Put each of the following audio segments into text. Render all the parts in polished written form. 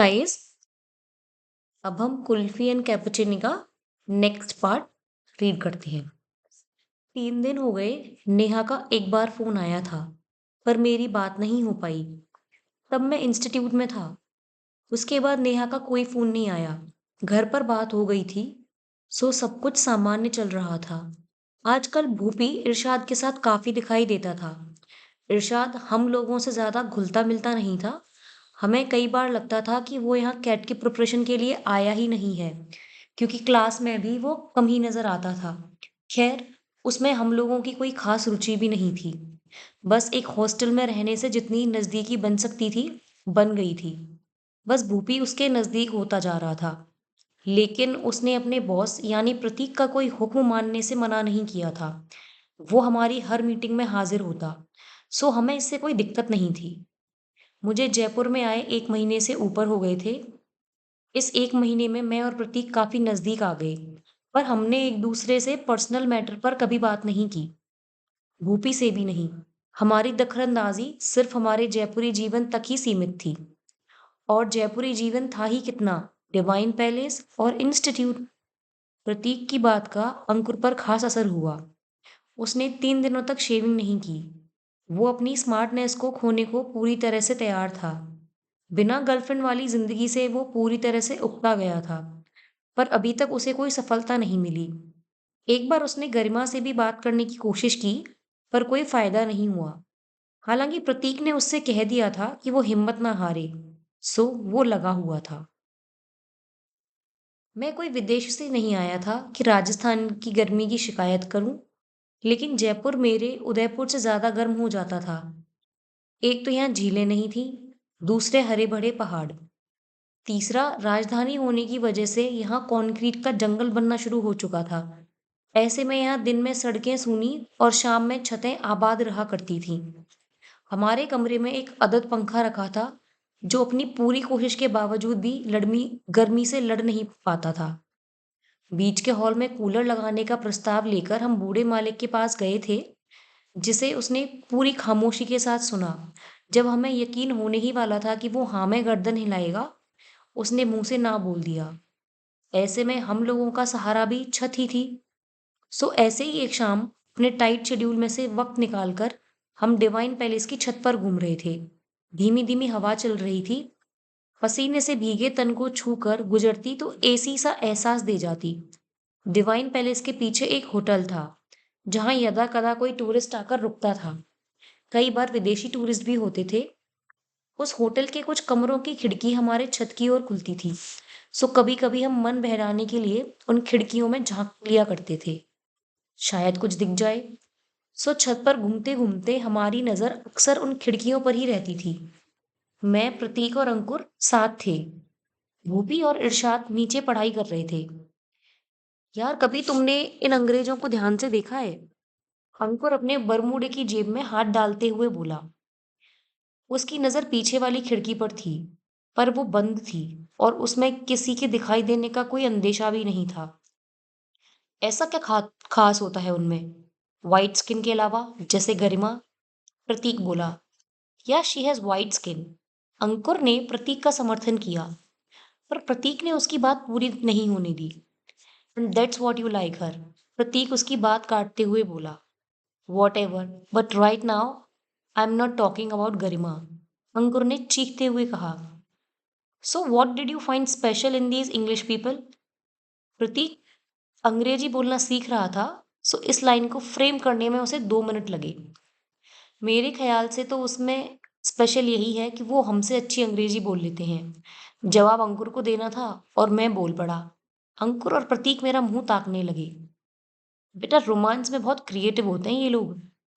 Guys, अब हम kulfi and कैपुचिनी का नेक्स्ट पार्ट रीड करते हैं। 3 दिन हो गए। नेहा का एक बार फोन आया था, पर मेरी बात नहीं हो पाई। तब मैं इंस्टीट्यूट में था। उसके बाद नेहा का कोई फोन नहीं आया। घर पर बात हो गई थी, सो सब कुछ सामान्य चल रहा था। आजकल भूपी इरशाद के साथ काफी दिखाई देता था। इरशाद हम लोगों से ज्यादा घुलता मिलता नहीं था। हमें कई बार लगता था कि वो यहाँ कैट की प्रिपरेशन के लिए आया ही नहीं है, क्योंकि क्लास में भी वो कम ही नजर आता था। खैर, उसमें हम लोगों की कोई खास रुचि भी नहीं थी। बस एक हॉस्टल में रहने से जितनी नजदीकी बन सकती थी, बन गई थी। बस भूपी उसके नजदीक होता जा रहा था। लेकिन उसने अपने बॉस यानी प्रतीक का कोई हुक्म मानने से मना नहीं किया था। वो हमारी हर मीटिंग में हाजिर होता, सो हमें इससे कोई दिक्कत नहीं थी। मुझे जयपुर में आए 1 महीने से ऊपर हो गए थे। इस 1 महीने में मैं और प्रतीक काफी नजदीक आ गए, पर हमने एक दूसरे से पर्सनल मैटर पर कभी बात नहीं की। भूपी से भी नहीं। हमारी दखलंदाजी सिर्फ हमारे जयपुरी जीवन तक ही सीमित थी। और जयपुरी जीवन था ही कितना, डिवाइन पैलेस और इंस्टीट्यूट। प्रतीक की बात का अंकुर पर खास असर हुआ। उसने 3 दिनों तक शेविंग नहीं की। वो अपनी स्मार्टनेस को खोने को पूरी तरह से तैयार था। बिना गर्लफ्रेंड वाली जिंदगी से वो पूरी तरह से उकता गया था, पर अभी तक उसे कोई सफलता नहीं मिली। एक बार उसने गरिमा से भी बात करने की कोशिश की, पर कोई फायदा नहीं हुआ। हालांकि प्रतीक ने उससे कह दिया था कि वो हिम्मत ना हारे, सो वो लगा हुआ था। मैं कोई विदेश से नहीं आया था कि राजस्थान की गर्मी की शिकायत करूं, लेकिन जयपुर मेरे उदयपुर से ज्यादा गर्म हो जाता था। एक तो यहाँ झीलें नहीं थी, दूसरे हरे भरे पहाड़, तीसरा राजधानी होने की वजह से यहाँ कंक्रीट का जंगल बनना शुरू हो चुका था। ऐसे में यहाँ दिन में सड़कें सूनी और शाम में छतें आबाद रहा करती थीं। हमारे कमरे में एक अदद पंखा रखा था, जो अपनी पूरी कोशिश के बावजूद भी लड़मी गर्मी से लड़ नहीं पाता था। बीच के हॉल में कूलर लगाने का प्रस्ताव लेकर हम बूढ़े मालिक के पास गए थे, जिसे उसने पूरी खामोशी के साथ सुना। जब हमें यकीन होने ही वाला था कि वो हाँ में गर्दन हिलाएगा, उसने मुंह से ना बोल दिया। ऐसे में हम लोगों का सहारा भी छत ही थी। सो ऐसे ही एक शाम अपने टाइट शेड्यूल में से वक्त निकालकर हम डिवाइन पैलेस की छत पर घूम रहे थे। धीमी धीमी हवा चल रही थी। पसीने से भीगे तन को छूकर गुजरती तो एसी सा एहसास दे जाती। डिवाइन पैलेस के पीछे एक होटल था, जहां यदा कदा कोई टूरिस्ट आकर रुकता था। कई बार विदेशी टूरिस्ट भी होते थे। उस होटल के कुछ कमरों की खिड़की हमारे छत की ओर खुलती थी, सो कभी कभी हम मन बहलाने के लिए उन खिड़कियों में झांक लिया करते थे, शायद कुछ दिख जाए। सो छत पर घूमते घूमते हमारी नजर अक्सर उन खिड़कियों पर ही रहती थी। मैं, प्रतीक और अंकुर साथ थे। भूपी और इरशाद नीचे पढ़ाई कर रहे थे। यार, कभी तुमने इन अंग्रेजों को ध्यान से देखा है? अंकुर अपने बरमूडे की जेब में हाथ डालते हुए बोला। उसकी नजर पीछे वाली खिड़की पर थी, पर वो बंद थी और उसमें किसी के दिखाई देने का कोई अंदेशा भी नहीं था। ऐसा क्या खास होता है उनमें, वाइट स्किन के अलावा, जैसे गरिमा? प्रतीक बोला। या शी हैज वाइट स्किन। अंकुर ने प्रतीक का समर्थन किया, पर प्रतीक ने उसकी बात पूरी नहीं होने दी। And that's what you like her. Prateek उसकी बात काटते हुए बोला। Whatever, but right now I am not talking about Garima, Ankur ने चीखते हुए कहा। So what did you find special in these English people? Prateek अंग्रेजी बोलना सीख रहा था, सो इस लाइन को फ्रेम करने में उसे 2 मिनट लगे। मेरे ख्याल से तो उसमें स्पेशल यही है कि वो हमसे अच्छी अंग्रेजी बोल लेते हैं। जवाब अंकुर को देना था और मैं बोल पड़ा। अंकुर और प्रतीक मेरा मुंह ताकने लगे। बेटा, रोमांस में बहुत क्रिएटिव होते हैं ये लोग।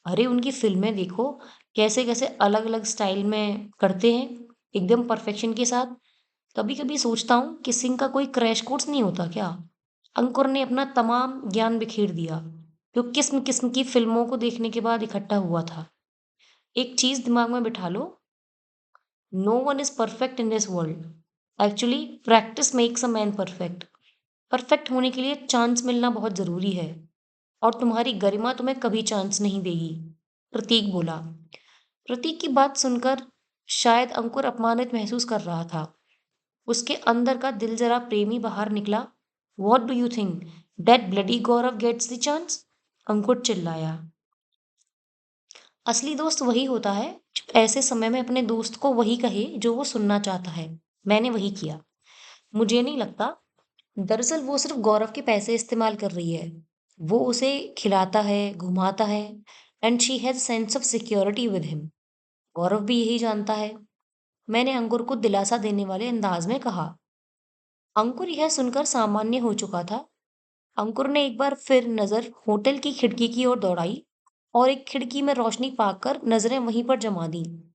अरे उनकी फिल्में देखो, कैसे कैसे अलग अलग स्टाइल में करते हैं, एकदम परफेक्शन के साथ। कभी कभी सोचता हूँ कि सिंह का कोई क्रैश कोर्स नहीं होता क्या? अंकुर ने अपना तमाम ज्ञान बिखेर दिया, जो किस्म किस्म की फिल्मों को देखने के बाद इकट्ठा हुआ था। एक चीज दिमाग में बिठा लो, no one is perfect in this world. Actually practice makes a man perfect. Perfect होने के लिए चांस मिलना बहुत जरूरी है, और तुम्हारी गरिमा तुम्हें कभी चांस नहीं देगी, प्रतीक बोला। प्रतीक की बात सुनकर शायद अंकुर अपमानित महसूस कर रहा था। उसके अंदर का दिल जरा प्रेमी बाहर निकला। What do you think that bloody Gaurav gets the chance? Ankur चिल्लाया। असली दोस्त वही होता है जो ऐसे समय में अपने दोस्त को वही कहे जो वो सुनना चाहता है। मैंने वही किया। मुझे नहीं लगता। दरअसल वो सिर्फ गौरव के पैसे इस्तेमाल कर रही है। वो उसे खिलाता है, घुमाता है, and she has sense of security with him. Gaurav भी यही जानता है। मैंने अंकुर को दिलासा देने वाले अंदाज में कहा। अंकुर यह सुनकर सामान्य हो चुका था। अंकुर ने एक बार फिर नजर होटल की खिड़की की ओर दौड़ाई और एक खिड़की में रोशनी पाकर नजरें वहीं पर जमा दी।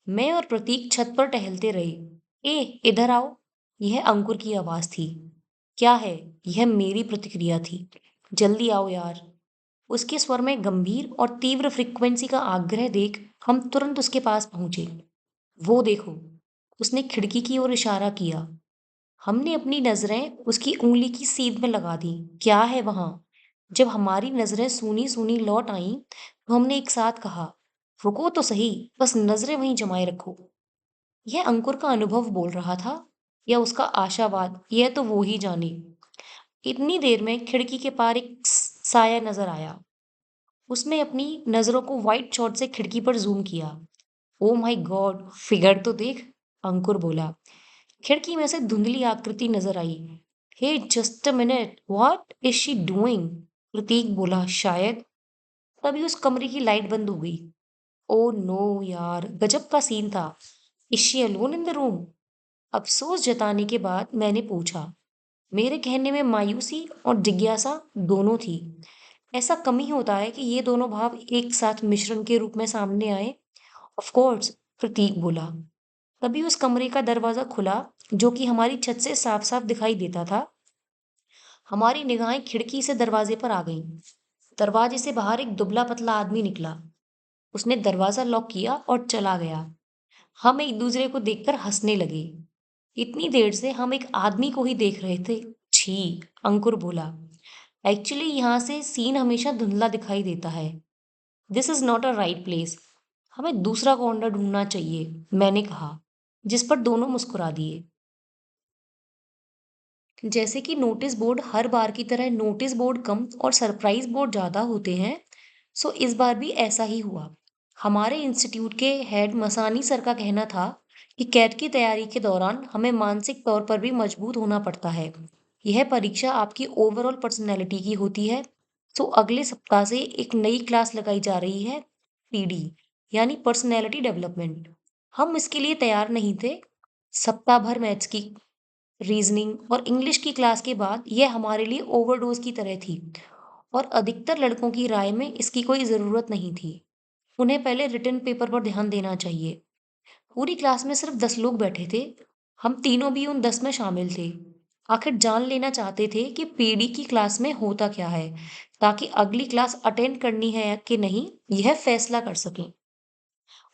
मैं और प्रतीक छत पर टहलते रहे। ए, इधर आओ। यह अंकुर की आवाज थी। क्या है? यह मेरी प्रतिक्रिया थी। जल्दी आओ यार। उसके स्वर में गंभीर और तीव्र फ्रीक्वेंसी का आग्रह देख हम तुरंत उसके पास पहुंचे। वो देखो। उसने खिड़की की ओर इशारा किया। हमने अपनी नजरें उसकी उंगली की सीध में लगा दी। क्या है वहां? जब हमारी नजरें सूनी सूनी लौट आईं, तो हमने एक साथ कहा, रुको तो सही, बस नजरें वहीं जमाए रखो। यह अंकुर का अनुभव बोल रहा था या उसका आशावाद, यह तो वो ही जाने। इतनी देर में खिड़की के पार एक साया नजर आया। उसने अपनी नजरों को वाइड शॉट से खिड़की पर जूम किया। ओ माय गॉड, फिगर तो देख, अंकुर बोला। खिड़की में से धुंधली आकृति नजर आई। Hey, just a minute, what is she doing? Prateek बोला। शायद। तभी उस कमरे की लाइट बंद हो गई। ओ नो यार, गजब का सीन था। Is she alone in the room? अफसोस जताने के बाद मैंने पूछा। मेरे कहने में मायूसी और जिज्ञासा दोनों थी। ऐसा कम ही होता है कि ये दोनों भाव एक साथ मिश्रण के रूप में सामने आए। ऑफ कोर्स, प्रतीक बोला। तभी उस कमरे का दरवाजा खुला, जो कि हमारी छत से साफ साफ दिखाई देता था। हमारी निगाहें खिड़की से दरवाजे पर आ गईं। दरवाजे से बाहर एक दुबला पतला आदमी निकला। उसने दरवाजा लॉक किया और चला गया। हम एक दूसरे को देखकर हंसने लगे। इतनी देर से हम एक आदमी को ही देख रहे थे। छी, अंकुर बोला। एक्चुअली यहाँ से सीन हमेशा धुंधला दिखाई देता है। This is not a right place. हमें दूसरा कॉर्नर ढूंढना चाहिए, मैंने कहा, जिस पर दोनों मुस्कुरा दिए। जैसे कि नोटिस बोर्ड हर बार की तरह नोटिस बोर्ड कम और सरप्राइज बोर्ड ज्यादा होते हैं, सो इस बार भी ऐसा ही हुआ। हमारे इंस्टीट्यूट के हेड मसानी सर का कहना था कि कैट की तैयारी के दौरान हमें मानसिक तौर पर भी मजबूत होना पड़ता है। यह परीक्षा आपकी ओवरऑल पर्सनैलिटी की होती है। सो अगले सप्ताह से एक नई क्लास लगाई जा रही है, पीडी, यानी पर्सनैलिटी डेवलपमेंट। हम इसके लिए तैयार नहीं थे। सप्ताह भर मैथ्स की, रीजनिंग और इंग्लिश की क्लास के बाद यह हमारे लिए ओवरडोज की तरह थी, और अधिकतर लड़कों की राय में इसकी कोई ज़रूरत नहीं थी। उन्हें पहले रिटन पेपर पर ध्यान देना चाहिए। पूरी क्लास में सिर्फ 10 लोग बैठे थे। हम तीनों भी उन 10 में शामिल थे। आखिर जान लेना चाहते थे कि पीडी की क्लास में होता क्या है, ताकि अगली क्लास अटेंड करनी है कि नहीं, यह फैसला कर सकें।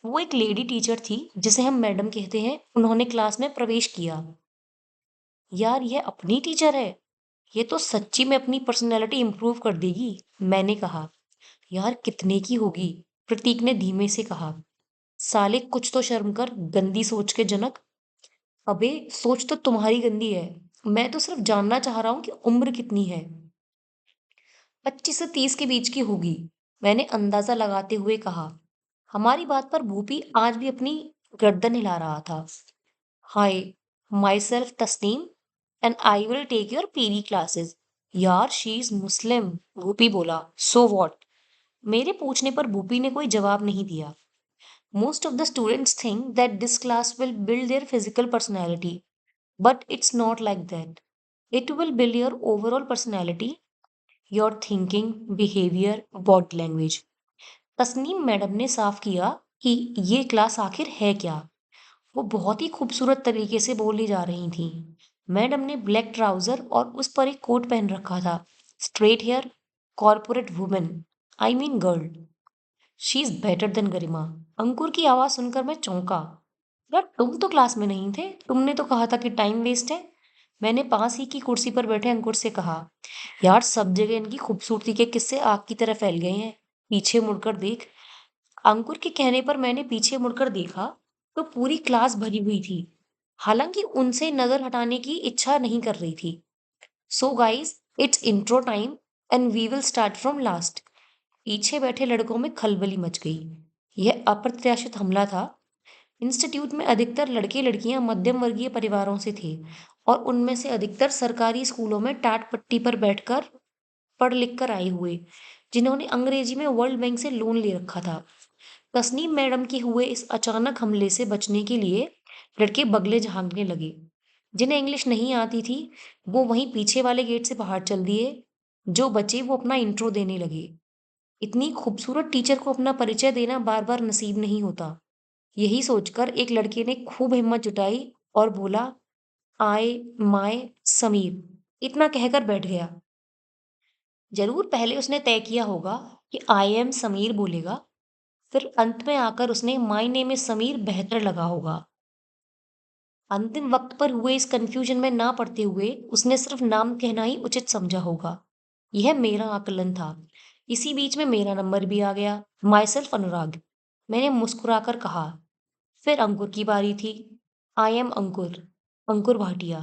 वो एक लेडी टीचर थी, जिसे हम मैडम कहते हैं। उन्होंने क्लास में प्रवेश किया। यार, ये अपनी टीचर है। ये तो सच्ची में अपनी पर्सनैलिटी इंप्रूव कर देगी, मैंने कहा। यार, कितने की होगी? प्रतीक ने धीमे से कहा। साले, कुछ तो शर्म कर, गंदी सोच के जनक। अबे, सोच तो तुम्हारी गंदी है। मैं तो सिर्फ जानना चाह रहा हूं कि उम्र कितनी है। 25 से 30 के बीच की होगी, मैंने अंदाजा लगाते हुए कहा। हमारी बात पर भूपी आज भी अपनी गर्दन हिला रहा था। Hi, myself Tasneem, and I will take your PD classes. यार, शी इज मुस्लिम, भूपी बोला। So what? मेरे पूछने पर भूपी ने कोई जवाब नहीं दिया। Most of the students think that this class will build their physical personality, but it's not like that. It will build your overall personality, your thinking, behaviour, body language. Tasneem madam ने साफ किया कि ये क्लास आखिर है क्या। वो बहुत ही खूबसूरत तरीके से बोली जा रही थी। मैडम ने ब्लैक ट्राउजर और उस पर एक कोट पहन रखा था। Straight hair, corporate women, I mean girl. She is better than Garima. Ankur की आवाज सुनकर मैं चौंका। यार, तुम तो क्लास में नहीं थे। तुमने तो कहा था कि टाइम वेस्ट है। मैंने पास ही की कुर्सी पर बैठे अंकुर से कहा। यार, सब जगह इनकी खूबसूरती के किस्से आग की तरह फैल गए हैं। पीछे मुड़कर देख। अंकुर के कहने पर मैंने पीछे मुड़कर देखा, तो पूरी क्लास भरी हुई थी। हालांकि उनसे नजर हटाने की इच्छा नहीं कर रही थी। So guys, it's intro time and we will start from last. पीछे बैठे लड़कों में खलबली मच गई। यह अप्रत्याशित हमला था। इंस्टीट्यूट में अधिकतर लड़के लड़कियां मध्यम वर्गीय परिवारों से थे और उनमें से अधिकतर सरकारी स्कूलों में टाट पट्टी पर बैठकर पढ़ लिख कर आए हुए, जिन्होंने अंग्रेजी में वर्ल्ड बैंक से लोन ले रखा था। तस्नीम मैडम के हुए इस अचानक हमले से बचने के लिए लड़के बगले झांकने लगे। जिन्हें इंग्लिश नहीं आती थी, वो वहीं पीछे वाले गेट से बाहर चल दिए। जो बचे वो अपना इंट्रो देने लगे। इतनी खूबसूरत टीचर को अपना परिचय देना बार बार नसीब नहीं होता। यही सोचकर एक लड़के ने खूब हिम्मत जुटाई और बोला, आई माय समीर। इतना कहकर बैठ गया। जरूर पहले उसने तय किया होगा कि आई एम समीर बोलेगा, फिर अंत में आकर उसने माय नेम इज समीर बेहतर लगा होगा। अंतिम वक्त पर हुए इस कंफ्यूजन में ना पड़ते हुए उसने सिर्फ नाम कहना ही उचित समझा होगा। यह मेरा आकलन था। इसी बीच में मेरा नंबर भी आ गया। माई सेल्फ अनुराग, मैंने मुस्कुराकर कहा। फिर अंकुर की बारी थी। आई एम अंकुर, अंकुर भाटिया।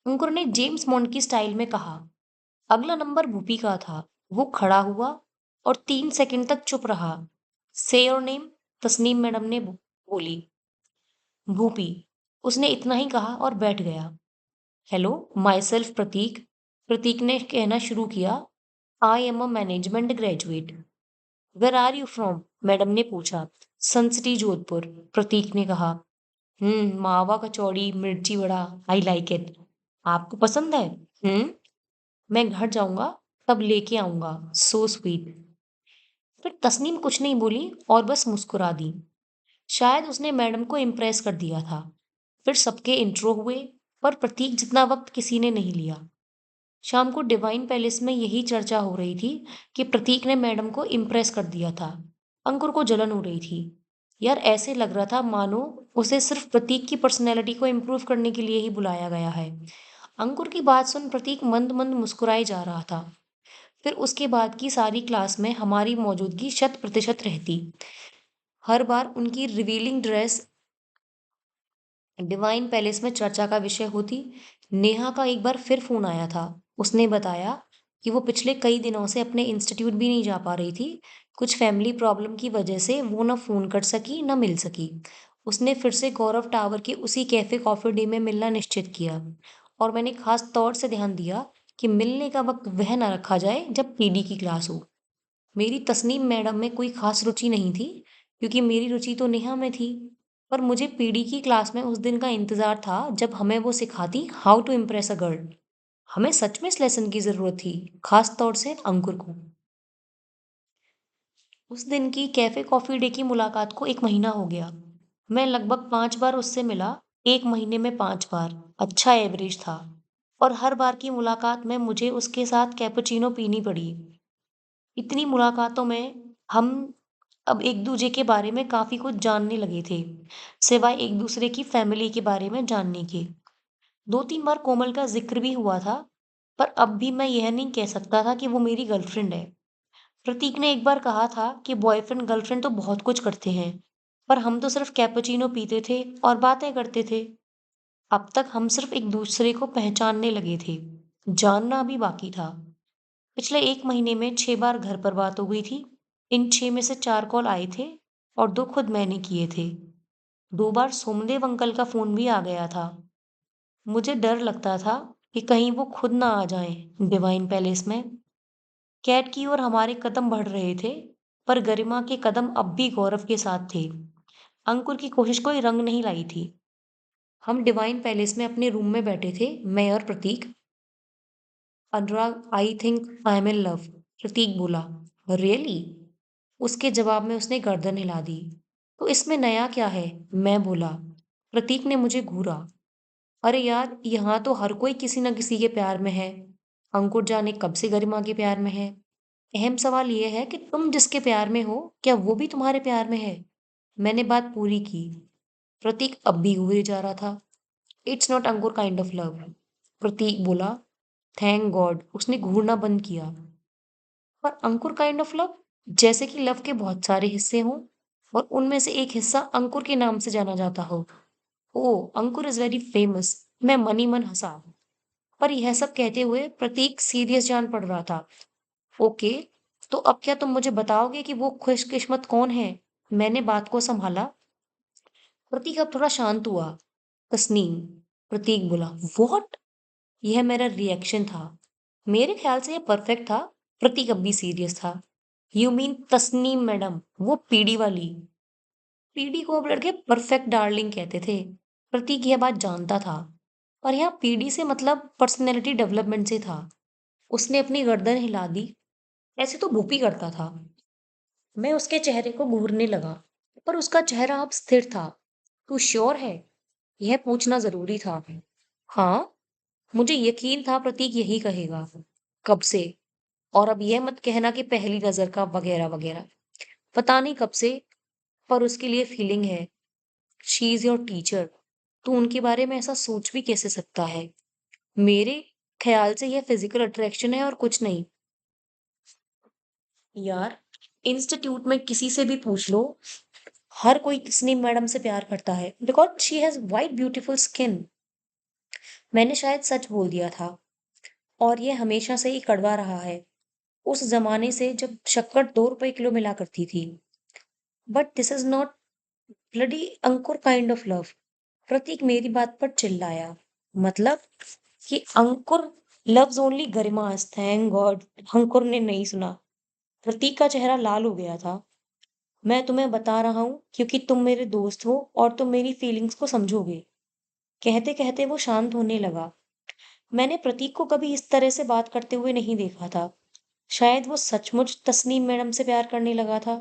अंकुर ने जेम्स बॉन्ड की स्टाइल में कहा। अगला नंबर भूपी का था। वो खड़ा हुआ और 3 सेकंड तक चुप रहा। से योर नेम, तस्नीम मैडम ने बोली। भूपी, उसने इतना ही कहा और बैठ गया। हेलो, माई सेल्फ प्रतीक, प्रतीक ने कहना शुरू किया। I am a management graduate. Where are you from, madam ने पूछा। सन सिटी जोधपुर, प्रतीक ने कहा। मावा कचौड़ी मिर्ची बड़ा, आई लाइक इट। आपको पसंद है? मैं घर जाऊंगा तब लेके आऊंगा। So sweet. फिर तस्नीम कुछ नहीं बोली और बस मुस्कुरा दी। शायद उसने मैडम को इम्प्रेस कर दिया था। फिर सबके इंट्रो हुए, पर प्रतीक जितना वक्त किसी ने नहीं लिया। शाम को डिवाइन पैलेस में यही चर्चा हो रही थी कि प्रतीक ने मैडम को इम्प्रेस कर दिया था। अंकुर को जलन हो रही थी। यार, ऐसे लग रहा था मानो उसे सिर्फ प्रतीक की पर्सनैलिटी को इम्प्रूव करने के लिए ही बुलाया गया है। अंकुर की बात सुन प्रतीक मंद मंद मुस्कुराए जा रहा था। फिर उसके बाद की सारी क्लास में हमारी मौजूदगी 100% रहती। हर बार उनकी रिवीलिंग ड्रेस डिवाइन पैलेस में चर्चा का विषय होती। नेहा का एक बार फिर फोन आया था। उसने बताया कि वो पिछले कई दिनों से अपने इंस्टीट्यूट भी नहीं जा पा रही थी। कुछ फैमिली प्रॉब्लम की वजह से वो न फोन कर सकी न मिल सकी। उसने फिर से गौरव टावर के उसी कैफे कॉफी डे में मिलना निश्चित किया। और मैंने खास तौर से ध्यान दिया कि मिलने का वक्त वह न रखा जाए जब पीडी की क्लास हो। मेरी तस्नीम मैडम में कोई खास रुचि नहीं थी, क्योंकि मेरी रुचि तो नेहा में थी। पर मुझे पीडी की क्लास में उस दिन का इंतजार था जब हमें वो सिखाती how to impress a girl. हमें सच में इस लेसन की जरूरत थी, खास तौर से अंकुर को। उस दिन की कैफे कॉफी डे की मुलाकात को 1 महीना हो गया। मैं लगभग 5 बार उससे मिला। 1 महीने में 5 बार अच्छा एवरेज था। और हर बार की मुलाकात में मुझे उसके साथ कैपुचिनो पीनी पड़ी। इतनी मुलाकातों में हम अब एक दूसरे के बारे में काफी कुछ जानने लगे थे, सिवाय एक दूसरे की फैमिली के बारे में जानने के। 2-3 बार कोमल का जिक्र भी हुआ था, पर अब भी मैं यह नहीं कह सकता था कि वो मेरी गर्लफ्रेंड है। प्रतीक ने एक बार कहा था कि बॉयफ्रेंड गर्लफ्रेंड तो बहुत कुछ करते हैं, पर हम तो सिर्फ कैपुचिनो पीते थे और बातें करते थे। अब तक हम सिर्फ एक दूसरे को पहचानने लगे थे, जानना अभी बाकी था। पिछले 1 महीने में 6 बार घर पर बात हो गई थी। इन 6 में से 4 कॉल आए थे और 2 खुद मैंने किए थे। 2 बार सोमदेव अंकल का फोन भी आ गया था। मुझे डर लगता था कि कहीं वो खुद ना आ जाएं डिवाइन पैलेस में। कैट की ओर हमारे कदम बढ़ रहे थे, पर गरिमा के कदम अब भी गौरव के साथ थे। अंकुर की कोशिश कोई रंग नहीं लाई थी। हम डिवाइन पैलेस में अपने रूम में बैठे थे, मैं और Prateek. Anurag, I think I am in love, Prateek बोला। रियली? उसके जवाब में उसने गर्दन हिला दी। तो इसमें नया क्या है, मैं बोला। प्रतीक ने मुझे घूरा। अरे यार, यहाँ तो हर कोई किसी न किसी के प्यार में है। अंकुर जाने कब से गरिमा के प्यार में है। अहम सवाल यह है कि तुम जिसके प्यार में हो, क्या वो भी तुम्हारे प्यार में है? मैंने बात पूरी की। प्रतीक अब भी घूरे जा रहा था। It's not Ankur kind of love, Prateek बोला। थैंक गॉड उसने घूरना बंद किया। पर अंकुर काइंड ऑफ लव, जैसे कि लव के बहुत सारे हिस्से हों और उनमें से एक हिस्सा अंकुर के नाम से जाना जाता हो। ओह! अंकुर इज़ वेरी फेमस। मैं मन ही मन हँसा। पर यह सब कहते हुए प्रतीक सीरियस जान पड़ रहा था। ओके, तो अब क्या तुम मुझे बताओगे कि वो खुशकिस्मत कौन है? मैंने बात को संभाला। प्रतीक अब थोड़ा शांत हुआ। तस्नीम, प्रतीक बोला। व्हाट? यह मेरा रिएक्शन था। मेरे ख्याल से यह परफेक्ट था। प्रतीक अब भी सीरियस था। यू मीन तस्नीम मैडम, वो पीडी वाली? पीडी को अब लड़के परफेक्ट डार्लिंग कहते थे। प्रतीक यह बात जानता था। और यहाँ पीडी से मतलब पर्सनैलिटी डेवलपमेंट से था। उसने अपनी गर्दन हिला दी। ऐसे तो भूपी करता था। मैं उसके चेहरे को घूरने लगा, पर उसका चेहरा अब स्थिर था। तू श्योर है? यह पूछना जरूरी था। हाँ, मुझे यकीन था प्रतीक यही कहेगा। कब से? और अब यह मत कहना कि पहली नजर का वगैरह वगैरह। पता नहीं कब से, पर उसके लिए फीलिंग है। She is your teacher. तू उनके बारे में ऐसा सोच भी कैसे सकता है? मेरे ख्याल से यह फिजिकल अट्रैक्शन है और कुछ नहीं। यार, इंस्टीट्यूट में किसी से भी पूछ लो, हर कोई तस्नीम मैडम से प्यार करता है because she has white beautiful skin. मैंने शायद सच बोल दिया था, और ये हमेशा से ही कड़वा रहा है। उस जमाने से जब शक्कर 2 रुपए किलो मिला करती थी। But this is not bloody Ankur kind of love. Prateek मेरी बात पर चिल्लाया। मतलब कि Ankur loves only Garima's, thank God Ankur ने नहीं सुना। प्रतीक का चेहरा लाल हो गया था। मैं तुम्हें बता रहा हूँ क्योंकि तुम मेरे दोस्त हो और तुम मेरी फीलिंग्स को समझोगे। कहते कहते वो शांत होने लगा। मैंने प्रतीक को कभी इस तरह से बात करते हुए नहीं देखा था। शायद वो सचमुच तस्नीम मैडम से प्यार करने लगा था।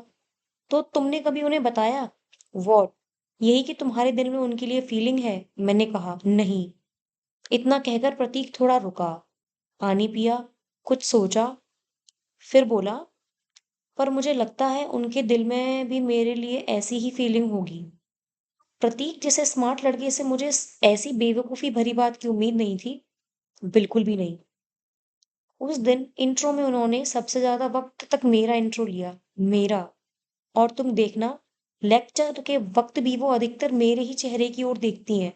तो तुमने कभी उन्हें बताया? वॉट? यही कि तुम्हारे दिल में उनके लिए फीलिंग है? मैंने कहा नहीं। इतना कहकर प्रतीक थोड़ा रुका, पानी पिया, कुछ सोचा, फिर बोला, पर मुझे लगता है उनके दिल में भी मेरे लिए ऐसी ही फीलिंग होगी। प्रतीक जैसे स्मार्ट लड़के से मुझे ऐसी बेवकूफी भरी बात की उम्मीद नहीं थी। बिल्कुल भी नहीं। उस दिन इंट्रो में उन्होंने सबसे ज्यादा वक्त तक मेरा इंट्रो लिया। मेरा। और तुम देखना, लेक्चर के वक्त भी वो अधिकतर मेरे ही चेहरे की ओर देखती हैं।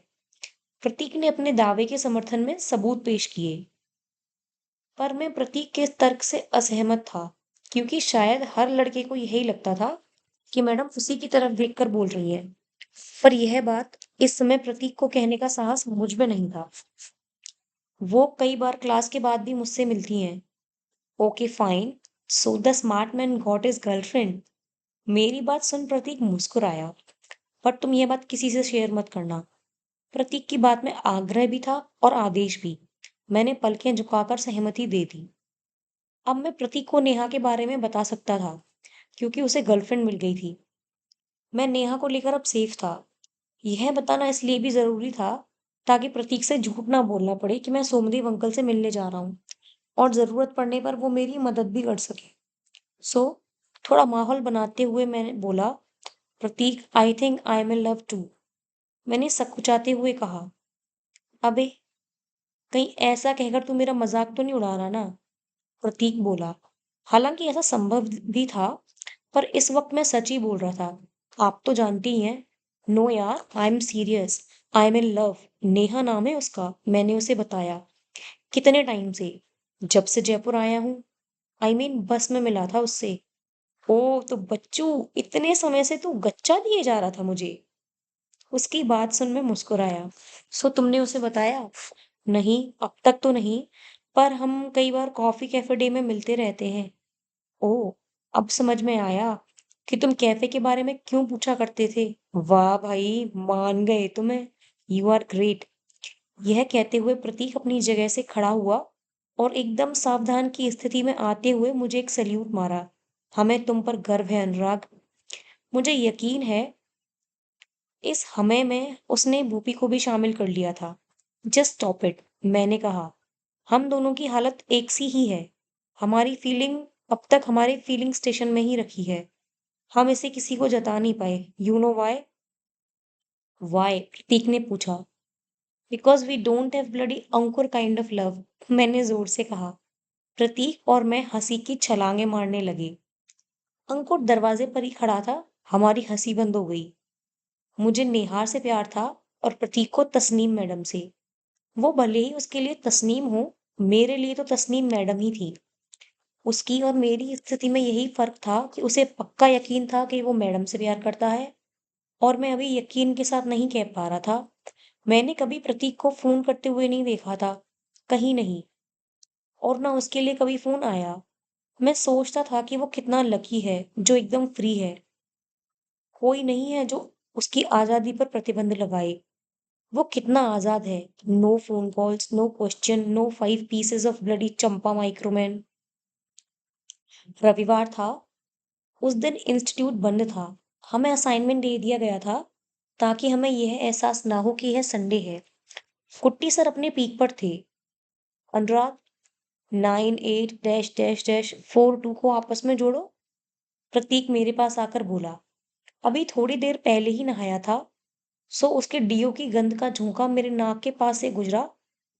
प्रतीक ने अपने दावे के समर्थन में सबूत पेश किए। पर मैं प्रतीक के इस तर्क से असहमत था, क्योंकि शायद हर लड़के को यही लगता था कि मैडम उसी की तरफ देखकर बोल रही है। पर यह बात इस समय प्रतीक को कहने का साहस मुझ में नहीं था। वो कई बार क्लास के बाद भी मुझसे मिलती हैं। Okay fine, so the smart man got his girlfriend. मेरी बात सुन प्रतीक मुस्कुराया। पर तुम ये बात किसी से शेयर मत करना। प्रतीक की बात में आग्रह भी था और आदेश भी। मैंने पलकें झुकाकर सहमति दे दी। अब मैं प्रतीक को नेहा के बारे में बता सकता था, क्योंकि उसे गर्लफ्रेंड मिल गई थी। मैं नेहा को लेकर अब सेफ था। यह बताना इसलिए भी जरूरी था ताकि प्रतीक से झूठ ना बोलना पड़े कि मैं सोमदेव अंकल से मिलने जा रहा हूँ, और जरूरत पड़ने पर वो मेरी मदद भी कर सके। सो थोड़ा माहौल बनाते हुए मैंने बोला, Prateek I think I am in love too. मैंने सकुचाते हुए कहा। अबे, कहीं ऐसा कहकर तू मेरा मजाक तो नहीं उड़ा रहा ना? प्रतीक बोला। हालांकि ऐसा संभव भी था, पर इस वक्त मैं सच ही बोल रहा था। आप तो जानती ही हैं। नो यार, I am serious. I am in love. Neha नाम है उसका, मैंने उसे बताया। कितने टाइम से? जब से जयपुर आया हूँ। आई मीन बस में मिला था उससे। ओ तो बच्चू, इतने समय से तू गच्चा दिए जा रहा था मुझे। उसकी बात सुन मैं मुस्कुराया। सो तुमने उसे बताया? नहीं, अब तक तो नहीं, पर हम कई बार कॉफी कैफे डे में मिलते रहते हैं। ओह! अब समझ में आया कि तुम कैफ़े के बारे में क्यों पूछा करते थे। वाह भाई! मान गए तुम्हें। You are great. यह कहते हुए प्रतीक अपनी जगह से खड़ा हुआ और एकदम सावधान की स्थिति में आते हुए मुझे एक सैल्यूट मारा। हमें तुम पर गर्व है अनुराग। मुझे यकीन है इस हमें में उसने भूपी को भी शामिल कर लिया था। जस्ट स्टॉप इट, मैंने कहा। हम दोनों की हालत एक सी ही है। हमारी फीलिंग अब तक हमारे फीलिंग स्टेशन में ही रखी है। हम इसे किसी को जता नहीं पाए। You know why? Why? Prateek ने पूछा। Because we don't have bloody Ankur kind of love, मैंने जोर से कहा। प्रतीक और मैं हंसी की छलांगे मारने लगे। अंकुर दरवाजे पर ही खड़ा था। हमारी हंसी बंद हो गई। मुझे नेहार से प्यार था, और प्रतीक को तस्नीम मैडम से। वो भले ही उसके लिए तस्नीम हो, मेरे लिए तो तस्नीम मैडम ही थी। उसकी और मेरी स्थिति में यही फ़र्क था कि उसे पक्का यकीन था कि वो मैडम से प्यार करता है और मैं अभी यकीन के साथ नहीं कह पा रहा था। मैंने कभी प्रतीक को फ़ोन करते हुए नहीं देखा था, कहीं नहीं, और ना उसके लिए कभी फ़ोन आया। मैं सोचता था कि वो कितना लकी है, जो एकदम फ्री है। कोई नहीं है जो उसकी आज़ादी पर प्रतिबंध लगाए। वो कितना आज़ाद है। No phone calls, no question, no 5 pieces of bloody Champa microman. रविवार था, उस दिन इंस्टीट्यूट बंद था। हमें असाइनमेंट दे दिया गया था ताकि हमें यह एहसास ना हो कि यह संडे है। कुट्टी सर अपने पीक पर थे। अनुराग, 9 8 डैश डैश डैश 4 2 को आपस में जोड़ो। प्रतीक मेरे पास आकर बोला। अभी थोड़ी देर पहले ही नहाया था, सो उसके डीओ की गंध का झोंका मेरे नाक के पास से गुजरा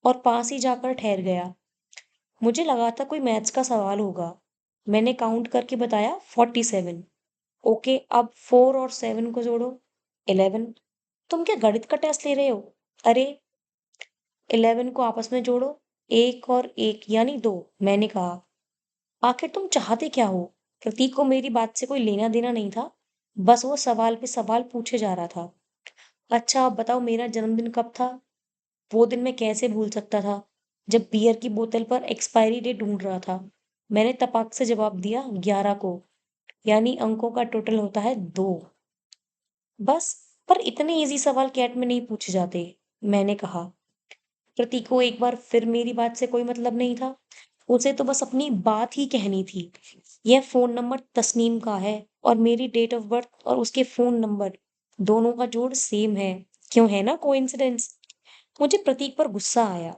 और पास ही जाकर ठहर गया। मुझे लगा था कोई मैथ्स का सवाल होगा। मैंने काउंट करके बताया 47। ओके, अब 4 और 7 को जोड़ो। 11। तुम क्या गणित का टेस्ट ले रहे हो? अरे, 11 को आपस में जोड़ो। 1 और 1 यानी 2, मैंने कहा। आखिर तुम चाहते क्या हो? प्रतीक को मेरी बात से कोई लेना देना नहीं था। बस वो सवाल पे सवाल पूछे जा रहा था। अच्छा, अब बताओ मेरा जन्मदिन कब था? वो दिन मैं कैसे भूल सकता था, जब बियर की बोतल पर एक्सपायरी डेट ढूंढ रहा था। मैंने तपाक से जवाब दिया, 11 को। यानी अंकों का टोटल होता है 2। बस, पर इतने इजी सवाल कैट में नहीं पूछे जाते, मैंने कहा। प्रतीक को एक बार फिर मेरी बात से कोई मतलब नहीं था। उसे तो बस अपनी बात ही कहनी थी। यह फोन नंबर तस्नीम का है और मेरी डेट ऑफ बर्थ और उसके फोन नंबर दोनों का जोड़ सेम है। क्यों, है ना कोइंसिडेंस? मुझे प्रतीक पर गुस्सा आया।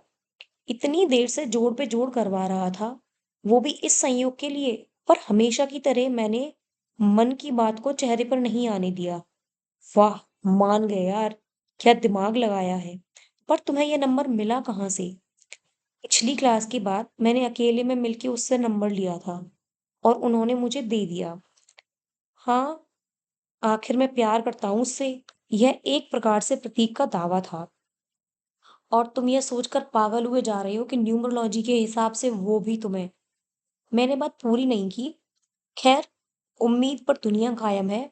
इतनी देर से जोड़ पे जोड़ करवा रहा था, वो भी इस संयोग के लिए। पर हमेशा की तरह मैंने मन की बात को चेहरे पर नहीं आने दिया। वाह, मान गए यार, क्या दिमाग लगाया है। पर तुम्हें यह नंबर मिला कहाँ से? पिछली क्लास के बाद मैंने अकेले में मिलके उससे नंबर लिया था और उन्होंने मुझे दे दिया। हाँ, आखिर मैं प्यार करता हूँ उससे। यह एक प्रकार से प्रतीक का दावा था। और तुम यह सोचकर पागल हुए जा रहे हो कि न्यूमरोलॉजी के हिसाब से वो भी तुम्हें। मैंने बात पूरी नहीं की। खैर, उम्मीद पर दुनिया कायम है।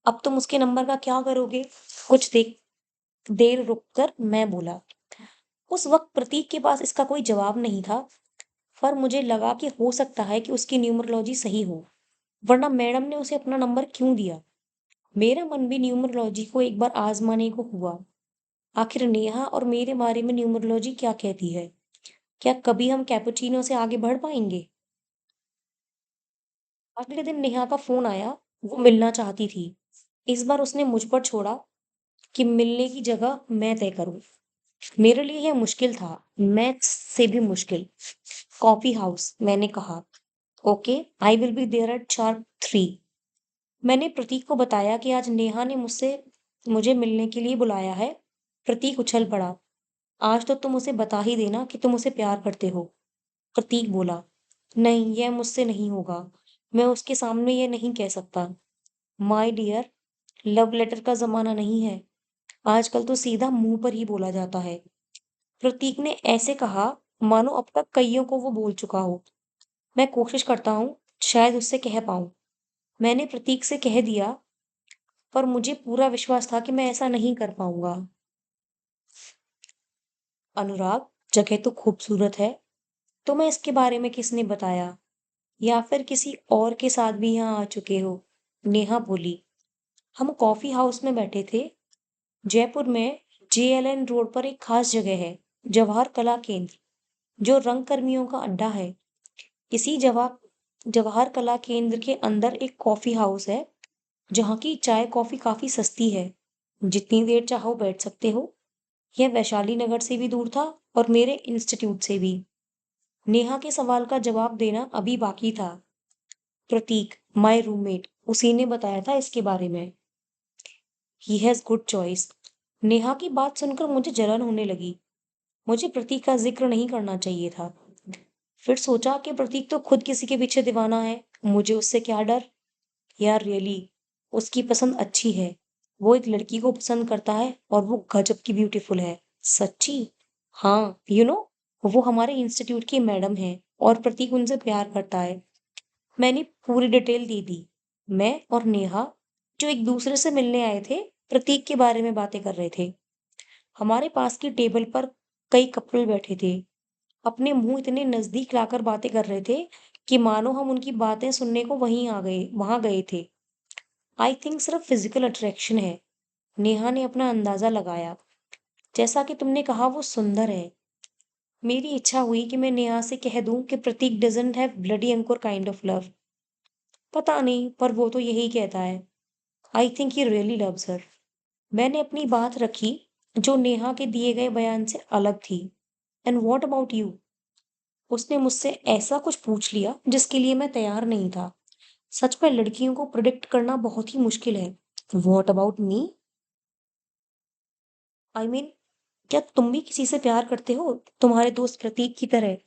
अब तुम उसके नंबर का क्या करोगे? कुछ देर रुककर मैं बोला। उस वक्त प्रतीक के पास इसका कोई जवाब नहीं था, पर मुझे लगा कि हो सकता है कि उसकी न्यूमरोलॉजी सही हो, वरना मैडम ने उसे अपना नंबर क्यों दिया। मेरा मन भी न्यूमरोलॉजी को एक बार आजमाने को हुआ। आखिर नेहा और मेरे बारे में न्यूमरोलॉजी क्या कहती है? क्या कभी हम कैपुचिनो से आगे बढ़ पाएंगे? अगले दिन नेहा का फोन आया। वो मिलना चाहती थी। इस बार उसने मुझ पर छोड़ा कि मिलने की जगह मैं तय करूं। मेरे लिए यह मुश्किल था, मैथ्स से भी मुश्किल। कॉफी हाउस, मैंने कहा। Okay, I will be there at sharp 3। मैंने प्रतीक को बताया कि आज नेहा ने मुझे मिलने के लिए बुलाया है। प्रतीक उछल पड़ा। आज तो तुम उसे बता ही देना कि तुम उसे प्यार करते हो। प्रतीक बोला, नहीं, यह मुझसे नहीं होगा। मैं उसके सामने यह नहीं कह सकता। माय डियर, लव लेटर का जमाना नहीं है। आजकल तो सीधा मुंह पर ही बोला जाता है। प्रतीक ने ऐसे कहा मानो अब तक कईयों को वो बोल चुका हो। मैं कोशिश करता हूँ, शायद उससे कह पाऊँ। मैंने प्रतीक से कह दिया, पर मुझे पूरा विश्वास था कि मैं ऐसा नहीं कर पाऊंगा। अनुराग, जगह तो खूबसूरत है। तुम्हें इसके बारे में किसने बताया? या फिर किसी और के साथ भी यहाँ आ चुके हो? नेहा बोली। हम कॉफी हाउस में बैठे थे। जयपुर में जेएलएन रोड पर एक खास जगह है, जवाहर कला केंद्र, जो रंग कर्मियों का अड्डा है। इसी जवाहर कला केंद्र के अंदर एक कॉफी हाउस है, जहाँ की चाय कॉफी काफी सस्ती है। जितनी देर चाहो बैठ सकते हो। यह वैशाली नगर से भी दूर था और मेरे इंस्टीट्यूट से भी। नेहा के सवाल का जवाब देना अभी बाकी था। प्रतीक, माय रूममेट, उसी ने बताया था इसके बारे में। He has good choice. Neha की बात सुनकर मुझे जलन होने लगी। मुझे प्रतीक का जिक्र नहीं करना चाहिए था। फिर सोचा कि प्रतीक तो खुद किसी के पीछे दीवाना है, मुझे उससे क्या डर। यार रियली, उसकी पसंद अच्छी है। वो एक लड़की को पसंद करता है और वो गजब की ब्यूटीफुल है। सच्ची? हाँ, वो हमारे इंस्टीट्यूट की मैडम है और प्रतीक उनसे प्यार करता है। मैंने पूरी डिटेल दे दी। मैं और नेहा, जो एक दूसरे से मिलने आए थे, प्रतीक के बारे में बातें कर रहे थे। हमारे पास की टेबल पर कई कपल बैठे थे। अपने मुंह इतने नजदीक लाकर बातें कर रहे थे कि मानो हम उनकी बातें सुनने को वहां गए थे। आई थिंक सिर्फ फिजिकल अट्रैक्शन है। नेहा ने अपना अंदाजा लगाया। जैसा कि तुमने कहा वो सुंदर है। मेरी इच्छा हुई कि मैं नेहा से कह दूं कि Prateek doesn't have bloody Ankur kind of love. पता नहीं, पर वो तो यही कहता है। I think he really loves her. मैंने अपनी बात रखी, जो नेहा के दिए गए बयान से अलग थी। And what about you? उसने मुझसे ऐसा कुछ पूछ लिया जिसके लिए मैं तैयार नहीं था। सच में लड़कियों को प्रिडिक्ट करना बहुत ही मुश्किल है। What about me? I mean, क्या तुम भी किसी से प्यार करते हो, तुम्हारे दोस्त प्रतीक की तरह?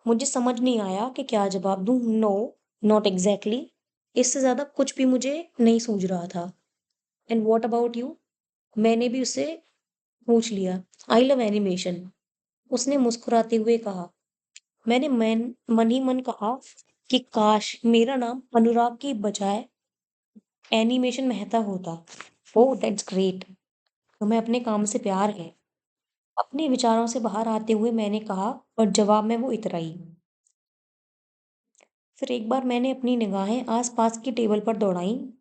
मुझे समझ नहीं आया कि क्या जवाब दूं। No, not exactly. इससे ज्यादा कुछ भी मुझे नहीं सूझ रहा था। And what about you? मैंने भी उससे पूछ लिया। आई लव एनिमेशन, उसने मुस्कुराते हुए कहा। मैंने मन ही मन कहा कि काश मेरा नाम अनुराग की बजाय एनिमेशन मेहता होता। Oh that's great. तुम्हें अपने काम से प्यार है। अपने विचारों से बाहर आते हुए मैंने कहा, और जवाब में वो इतराई। फिर एक बार मैंने अपनी निगाहें आसपास की टेबल पर दौड़ाई।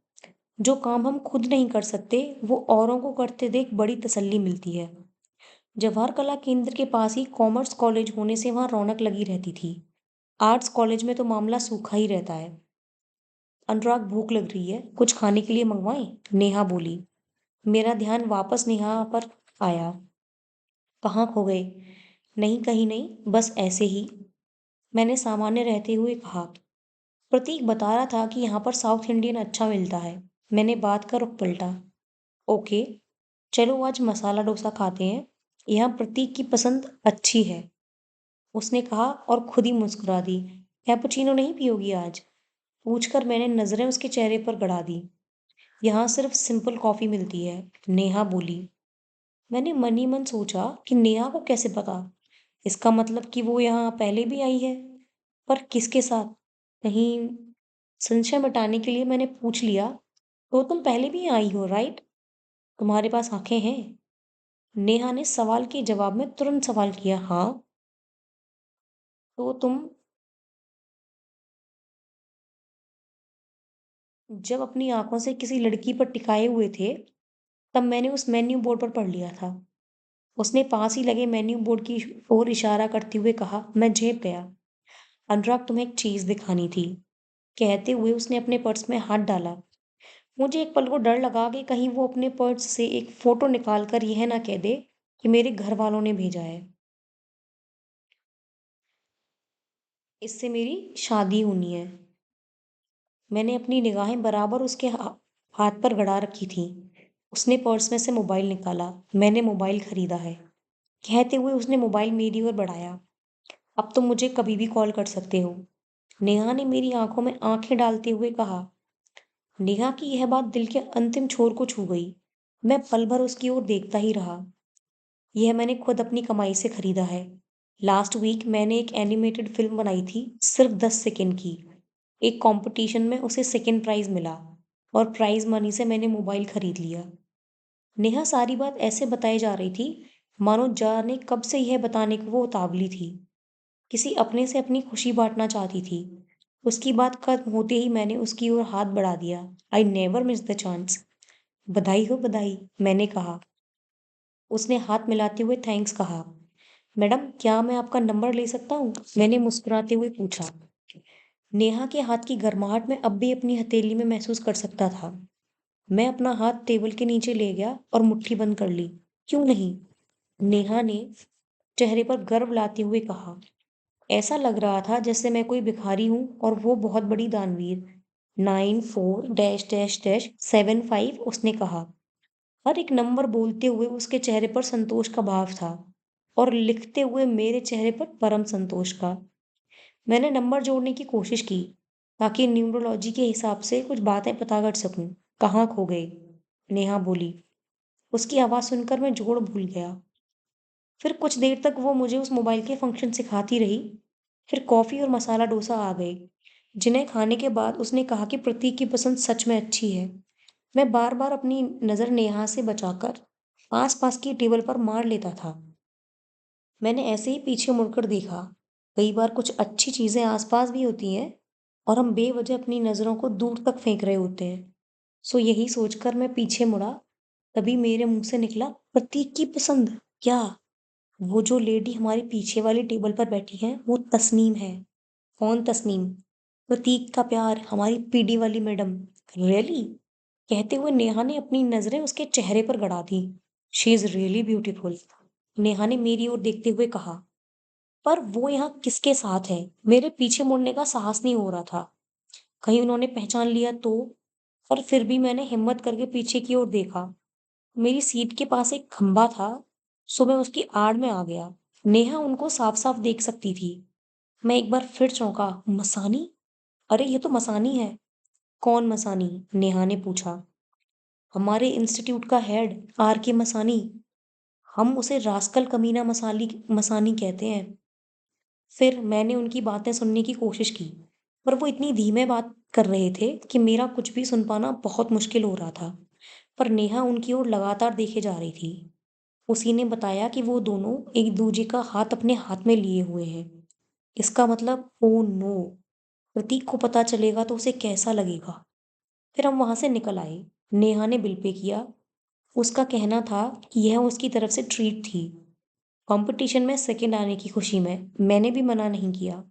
जो काम हम खुद नहीं कर सकते, वो औरों को करते देख बड़ी तसल्ली मिलती है। जवाहर कला केंद्र के पास ही कॉमर्स कॉलेज होने से वहां रौनक लगी रहती थी। आर्ट्स कॉलेज में तो मामला सूखा ही रहता है। अनुराग, भूख लग रही है, कुछ खाने के लिए मंगवाएं? नेहा बोली। मेरा ध्यान वापस नेहा पर आया। कहाँ खो गए? नहीं, कहीं नहीं, बस ऐसे ही, मैंने सामान्य रहते हुए कहा। प्रतीक बता रहा था कि यहाँ पर साउथ इंडियन अच्छा मिलता है। मैंने बात का रुख पलटा। ओके, चलो आज मसाला डोसा खाते हैं। यहाँ प्रतीक की पसंद अच्छी है, उसने कहा और खुद ही मुस्कुरा दी। कैपुचिनो नहीं पियोगी आज? पूछकर मैंने नजरें उसके चेहरे पर गड़ा दी। यहाँ सिर्फ सिंपल कॉफी मिलती है, नेहा बोली। मैंने मन ही मन सोचा कि नेहा को कैसे पता। इसका मतलब कि वो यहाँ पहले भी आई है, पर किसके साथ? कहीं संशय मिटाने के लिए मैंने पूछ लिया, तो तुम पहले भी आई हो, राइट? तुम्हारे पास आंखें हैं? नेहा ने सवाल के जवाब में तुरंत सवाल किया। हाँ। तो तुम जब अपनी आंखों से किसी लड़की पर टिकाए हुए थे, तब मैंने उस मेन्यू बोर्ड पर पढ़ लिया था। उसने पास ही लगे मेन्यू बोर्ड की ओर इशारा करते हुए कहा। मैं झेप गया। अनुराग, तुम्हें एक चीज दिखानी थी, कहते हुए उसने अपने पर्स में हाथ डाला। मुझे एक पल को डर लगा कि कहीं वो अपने पर्स से एक फोटो निकाल कर यह ना कह दे कि मेरे घर वालों ने भेजा है। इससे मेरी शादी होनी है। मैंने अपनी निगाहें बराबर उसके हाथ पर गड़ा रखी थी। उसने पर्स में से मोबाइल निकाला। मैंने मोबाइल खरीदा है, कहते हुए उसने मोबाइल मेरी ओर बढ़ाया। अब तुम मुझे कभी भी कॉल कर सकते हो, नेहा ने मेरी आंखों में आंखें डालते हुए कहा। नेहा की यह बात दिल के अंतिम छोर को छू गई। मैं पल भर उसकी ओर देखता ही रहा। यह मैंने खुद अपनी कमाई से खरीदा है। लास्ट वीक मैंने एक एनिमेटेड फिल्म बनाई थी, सिर्फ 10 सेकंड की। एक कंपटीशन में उसे सेकंड प्राइज मिला, और प्राइज मनी से मैंने मोबाइल खरीद लिया। नेहा सारी बात ऐसे बताई जा रही थी मानो जाने कब से यह बताने को वो उतावली थी। किसी अपने से अपनी खुशी बांटना चाहती थी। उसकी बात खत्म होते ही मैंने उसकी ओर हाथ बढ़ा दिया। I never miss the chance. बधाई हो बधाई, मैंने कहा। उसने हाथ मिलाते हुए थैंक्स कहा। मैडम, क्या मैं आपका नंबर ले सकता हूँ? मैंने मुस्कुराते हुए पूछा। नेहा के हाथ की गर्माहट में अब भी अपनी हथेली में महसूस कर सकता था। मैं अपना हाथ टेबल के नीचे ले गया और मुट्ठी बंद कर ली। क्यों नहीं? नेहा ने चेहरे पर गर्व लाते हुए कहा। ऐसा लग रहा था जैसे मैं कोई भिखारी हूं और वो बहुत बड़ी दानवीर। 94-7 5, उसने कहा। हर एक नंबर बोलते हुए उसके चेहरे पर संतोष का भाव था, और लिखते हुए मेरे चेहरे पर परम संतोष का। मैंने नंबर जोड़ने की कोशिश की, ताकि न्यूमरोलॉजी के हिसाब से कुछ बातें पता कर सकूं। कहाँ खो गए? नेहा बोली। उसकी आवाज़ सुनकर मैं जोड़ भूल गया। फिर कुछ देर तक वो मुझे उस मोबाइल के फंक्शन सिखाती रही। फिर कॉफ़ी और मसाला डोसा आ गए, जिन्हें खाने के बाद उसने कहा कि प्रतीक की पसंद सच में अच्छी है। मैं बार-बार अपनी नज़र नेहा से बचाकर आस-पास की टेबल पर मार लेता था। मैंने ऐसे ही पीछे मुड़कर देखा। कई बार कुछ अच्छी चीज़ें आस-पास भी होती हैं और हम बेवजह अपनी नज़रों को दूर तक फेंक रहे होते हैं। सो यही सोचकर मैं पीछे मुड़ा, तभी मेरे मुँह से निकला, प्रतीक की पसंद? क्या? वो जो लेडी हमारे पीछे वाली टेबल पर बैठी है, वो तस्नीम है। कौन तस्नीम? प्रतीक का प्यार, हमारी पीडी वाली मैडम। रियली? कहते हुए नेहा ने अपनी नजरें उसके चेहरे पर गड़ा दी। She is really beautiful. Neha ने मेरी ओर देखते हुए कहा। पर वो यहाँ किसके साथ है? मेरे पीछे मुड़ने का साहस नहीं हो रहा था। कहीं उन्होंने पहचान लिया तो? पर फिर भी मैंने हिम्मत करके पीछे की ओर देखा। मेरी सीट के पास एक खंभा था, सो मैं उसकी आड़ में आ गया। नेहा उनको साफ साफ देख सकती थी। मैं एक बार फिर चौंका। मसानी? अरे ये तो मसानी है। कौन मसानी? नेहा ने पूछा। हमारे इंस्टीट्यूट का हेड, आर के मसानी। हम उसे रास्कल कमीना मसाली मसानी कहते हैं। फिर मैंने उनकी बातें सुनने की कोशिश की, पर वो इतनी धीमे बात कर रहे थे कि मेरा कुछ भी सुन पाना बहुत मुश्किल हो रहा था। पर नेहा उनकी ओर लगातार देखे जा रही थी। उसी ने बताया कि वो दोनों एक दूजे का हाथ अपने हाथ में लिए हुए हैं। इसका मतलब, ओ नो, प्रतीक को पता चलेगा तो उसे कैसा लगेगा। फिर हम वहां से निकल आए। नेहा ने बिल पे किया। उसका कहना था कि यह उसकी तरफ से ट्रीट थी। कंपटीशन में सेकंड आने की खुशी में मैंने भी मना नहीं किया।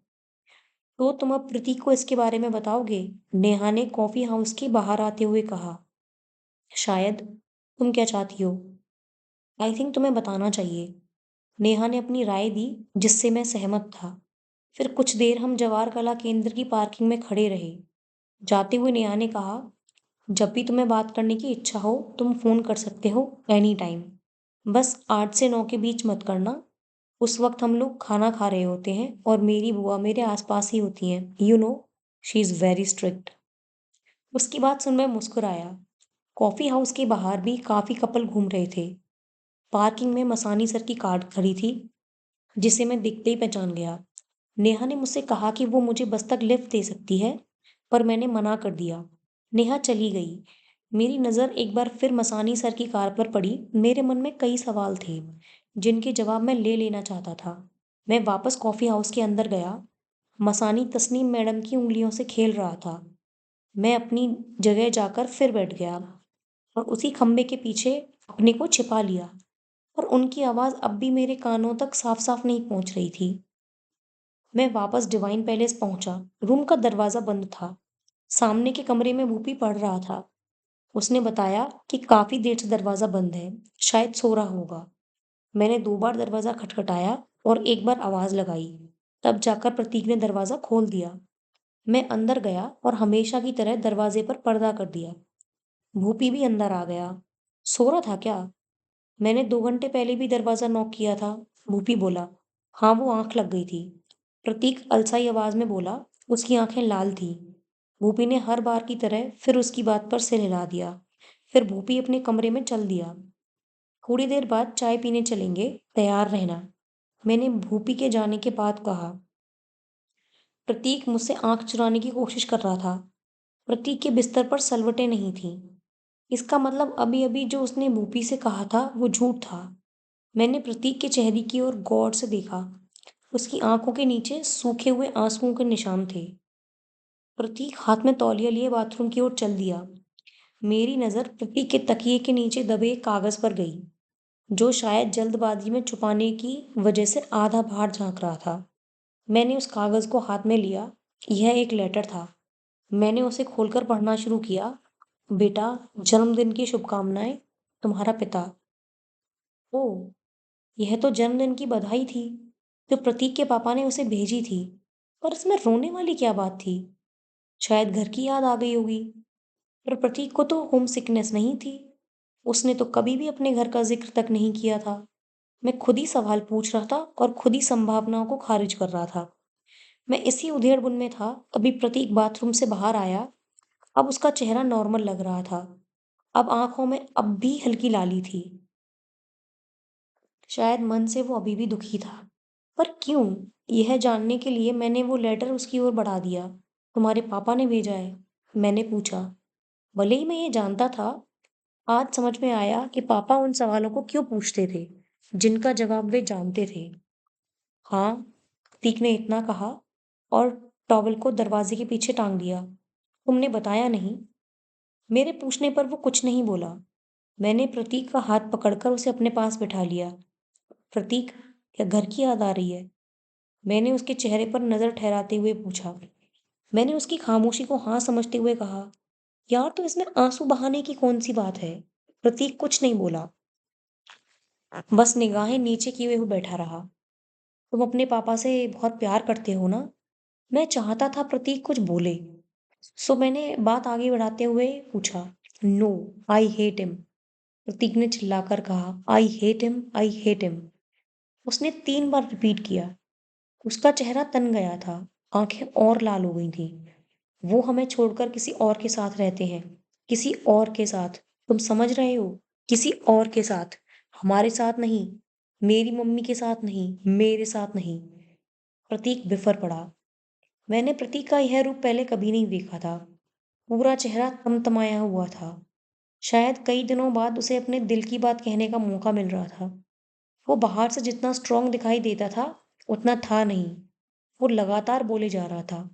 तो तुम अब प्रतीक को इसके बारे में बताओगे? नेहा ने कॉफी हाउस के बाहर आते हुए कहा। शायद। तुम क्या चाहती हो? आई थिंक तुम्हें बताना चाहिए। नेहा ने अपनी राय दी, जिससे मैं सहमत था। फिर कुछ देर हम जवाहर कला केंद्र की पार्किंग में खड़े रहे। जाते हुए नेहा ने कहा, जब भी तुम्हें बात करने की इच्छा हो तुम फोन कर सकते हो, एनी टाइम। बस 8 से 9 के बीच मत करना। उस वक्त हम लोग खाना खा रहे होते हैं और मेरी बुआ मेरे आसपास ही होती हैं। You know, she is very strict. उसकी बात सुन मैं मुस्कुराया। कॉफी हाउस के बाहर भी काफी कपल घूम रहे थे। पार्किंग में मसानी सर की कार खड़ी थी, जिसे मैं देखते ही पहचान गया। नेहा ने मुझसे कहा कि वो मुझे बस तक लिफ्ट दे सकती है, पर मैंने मना कर दिया। नेहा चली गई। मेरी नज़र एक बार फिर मसानी सर की कार पर पड़ी। मेरे मन में कई सवाल थे, जिनके जवाब मैं ले लेना चाहता था। मैं वापस कॉफ़ी हाउस के अंदर गया। मसानी तस्नीम मैडम की उंगलियों से खेल रहा था। मैं अपनी जगह जाकर फिर बैठ गया और उसी खंबे के पीछे अपने को छिपा लिया। और उनकी आवाज़ अब भी मेरे कानों तक साफ साफ नहीं पहुंच रही थी। मैं वापस डिवाइन पैलेस पहुंचा। रूम का दरवाजा बंद था। सामने के कमरे में वूपी पढ़ रहा था। उसने बताया कि काफी देर से दरवाजा बंद है, शायद सो रहा होगा। मैंने 2 बार दरवाजा खटखटाया और एक बार आवाज लगाई। तब जाकर प्रतीक ने दरवाजा खोल दिया। मैं अंदर गया और हमेशा की तरह दरवाजे पर पर्दा कर दिया। भूपी भी अंदर आ गया। सो रहा था क्या? मैंने 2 घंटे पहले भी दरवाजा नॉक किया था। भूपी बोला। हाँ, वो आंख लग गई थी। प्रतीक अलसाई आवाज में बोला। उसकी आंखें लाल थी। भूपी ने हर बार की तरह फिर उसकी बात पर सिर हिला दिया। फिर भूपी अपने कमरे में चल दिया। थोड़ी देर बाद चाय पीने चलेंगे, तैयार रहना, मैंने भूपी के जाने के बाद कहा। प्रतीक मुझसे आंख चुराने की कोशिश कर रहा था। प्रतीक के बिस्तर पर सलवटें नहीं थीं। इसका मतलब अभी अभी जो उसने भूपी से कहा था वो झूठ था। मैंने प्रतीक के चेहरे की ओर गौर से देखा। उसकी आंखों के नीचे सूखे हुए आंसुओं के निशान थे। प्रतीक हाथ में तौलिया लिए बाथरूम की ओर चल दिया। मेरी नजर प्रतीक के तकिए के नीचे दबे एक कागज पर गई, जो शायद जल्दबाजी में छुपाने की वजह से आधा बाहर झांक रहा था। मैंने उस कागज को हाथ में लिया। यह एक लेटर था। मैंने उसे खोलकर पढ़ना शुरू किया। बेटा, जन्मदिन की शुभकामनाएं, तुम्हारा पिता। ओह, यह तो जन्मदिन की बधाई थी जो प्रतीक के पापा ने उसे भेजी थी। पर इसमें रोने वाली क्या बात थी? शायद घर की याद आ गई होगी। पर प्रतीक को तो होम सिकनेस नहीं थी। उसने तो कभी भी अपने घर का जिक्र तक नहीं किया था। मैं खुद ही सवाल पूछ रहा था और खुद ही संभावनाओं को खारिज कर रहा था। मैं इसी उधेड़-बुन में था, तभी प्रतीक बाथरूम से बाहर आया। अब उसका चेहरा नॉर्मल लग रहा था। अब आंखों में अब भी हल्की लाली थी। शायद मन से वो अभी भी दुखी था। पर क्यों? यह जानने के लिए मैंने वो लेटर उसकी ओर बढ़ा दिया। तुम्हारे पापा ने भेजा है? मैंने पूछा। भले ही मैं ये जानता था, आज समझ में आया कि पापा उन सवालों को क्यों पूछते थे, जिनका जवाब वे जानते थे। हाँ, तीक ने इतना कहा और टॉवल को दरवाजे के पीछे टांग दिया। तुमने बताया नहीं? मेरे पूछने पर वो कुछ नहीं बोला। मैंने प्रतीक का हाथ पकड़कर उसे अपने पास बिठा लिया। प्रतीक, क्या घर की याद आ रही है? मैंने उसके चेहरे पर नजर ठहराते हुए पूछा। मैंने उसकी खामोशी को हाँ समझते हुए कहा, यार तो इसमें आंसू बहाने की कौन सी बात है? प्रतीक कुछ नहीं बोला, बस निगाहें नीचे किए हुए बैठा रहा। तुम अपने पापा से बहुत प्यार करते हो ना? मैं चाहता था प्रतीक कुछ बोले, सो मैंने बात आगे बढ़ाते हुए पूछा। No, I hate him. Prateek ने चिल्लाकर कहा, I hate him, I hate him. उसने 3 बार रिपीट किया। उसका चेहरा तन गया था, आंखें और लाल हो गई थी। वो हमें छोड़कर किसी और के साथ रहते हैं, किसी और के साथ। तुम समझ रहे हो? किसी और के साथ, हमारे साथ नहीं। मेरी मम्मी के साथ नहीं, मेरे साथ नहीं। प्रतीक बिफर पड़ा। मैंने प्रतीक का यह रूप पहले कभी नहीं देखा था। पूरा चेहरा तमतमाया हुआ था। शायद कई दिनों बाद उसे अपने दिल की बात कहने का मौका मिल रहा था। वो बाहर से जितना स्ट्रांग दिखाई देता था, उतना था नहीं। वो लगातार बोले जा रहा था।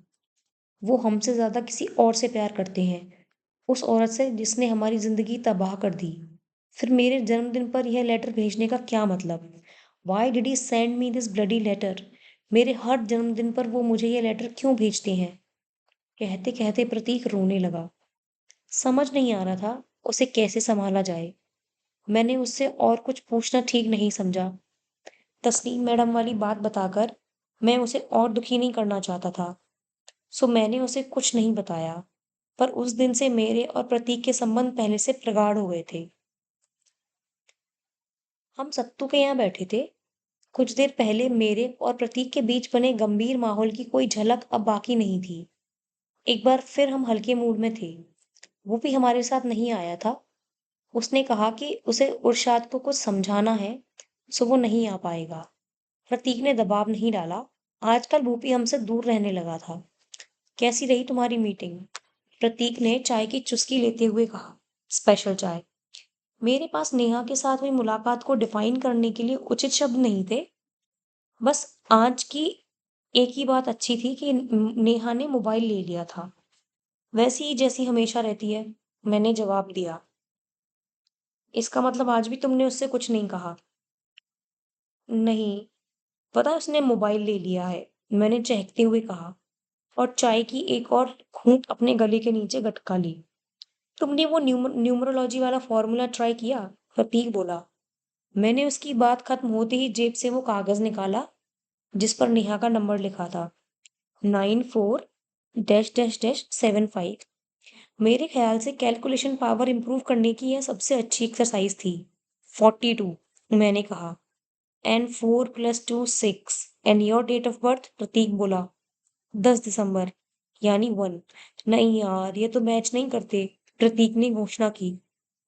वो हमसे ज्यादा किसी और से प्यार करते हैं, उस औरत से जिसने हमारी जिंदगी तबाह कर दी। फिर मेरे जन्मदिन पर यह लेटर भेजने का क्या मतलब? Why did he send me this bloody letter? मेरे हर जन्मदिन पर वो मुझे यह लेटर क्यों भेजते हैं? कहते कहते प्रतीक रोने लगा। समझ नहीं आ रहा था उसे कैसे संभाला जाए। मैंने उससे और कुछ पूछना ठीक नहीं समझा। तस्नीम मैडम वाली बात बताकर मैं उसे और दुखी नहीं करना चाहता था, सो मैंने उसे कुछ नहीं बताया। पर उस दिन से मेरे और प्रतीक के संबंध पहले से प्रगाढ़ हो गए थे। हम सत्तू के यहाँ बैठे थे। कुछ देर पहले मेरे और प्रतीक के बीच बने गंभीर माहौल की कोई झलक अब बाकी नहीं थी। एक बार फिर हम हल्के मूड में थे। वो भी हमारे साथ नहीं आया था। उसने कहा कि उसे उर्शाद को कुछ समझाना है, सो वो नहीं आ पाएगा। प्रतीक ने दबाव नहीं डाला। आजकल भूपी हमसे दूर रहने लगा था। कैसी रही तुम्हारी मीटिंग? प्रतीक ने चाय की चुस्की लेते हुए कहा। स्पेशल चाय। मेरे पास नेहा के साथ हुई मुलाकात को डिफाइन करने के लिए उचित शब्द नहीं थे। बस आज की एक ही बात अच्छी थी कि नेहा ने मोबाइल ले लिया था, वैसी ही जैसी हमेशा रहती है। मैंने जवाब दिया। इसका मतलब आज भी तुमने उससे कुछ नहीं कहा? नहीं, पता है उसने मोबाइल ले लिया है, मैंने चहकते हुए कहा और चाय की एक और घूंट अपने गले के नीचे गटका ली। तुमने वो न्यूमरोलॉजी वाला फॉर्मूला ट्राई किया? प्रतीक बोला। मैंने उसकी बात खत्म होते ही जेब से वो कागज निकाला जिस पर नेहा का नंबर लिखा था। 94-75। मेरे ख्याल से कैलकुलेशन पावर इंप्रूव करने की यह सबसे अच्छी एक्सरसाइज थी। 42, मैंने कहा। And 4 + 2 6। And your date of birth? Prateek बोला। 10 दिसंबर, यानी 1। नहीं यार, ये तो मैच नहीं करते, प्रतीक ने घोषणा की।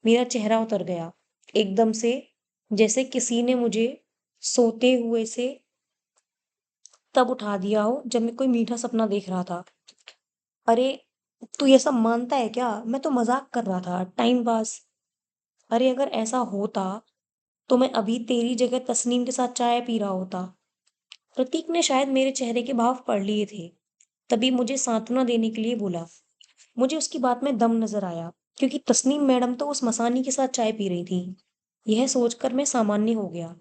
मेरा चेहरा उतर गया एकदम से, जैसे किसी ने मुझे सोते हुए से तब उठा दिया हो जब मैं कोई मीठा सपना देख रहा था। अरे, तू ये सब मानता है क्या? मैं तो मजाक कर रहा था, टाइम पास। अरे अगर ऐसा होता तो मैं अभी तेरी जगह तस्नीम के साथ चाय पी रहा होता। प्रतीक ने शायद मेरे चेहरे के भाव पढ़ लिए थे, तभी मुझे सांत्वना देने के लिए बोला। मुझे उसकी बात में दम नजर आया, क्योंकि तस्नीम मैडम तो उस मसानी के साथ चाय पी रही थी। यह सोचकर मैं सामान्य हो गया।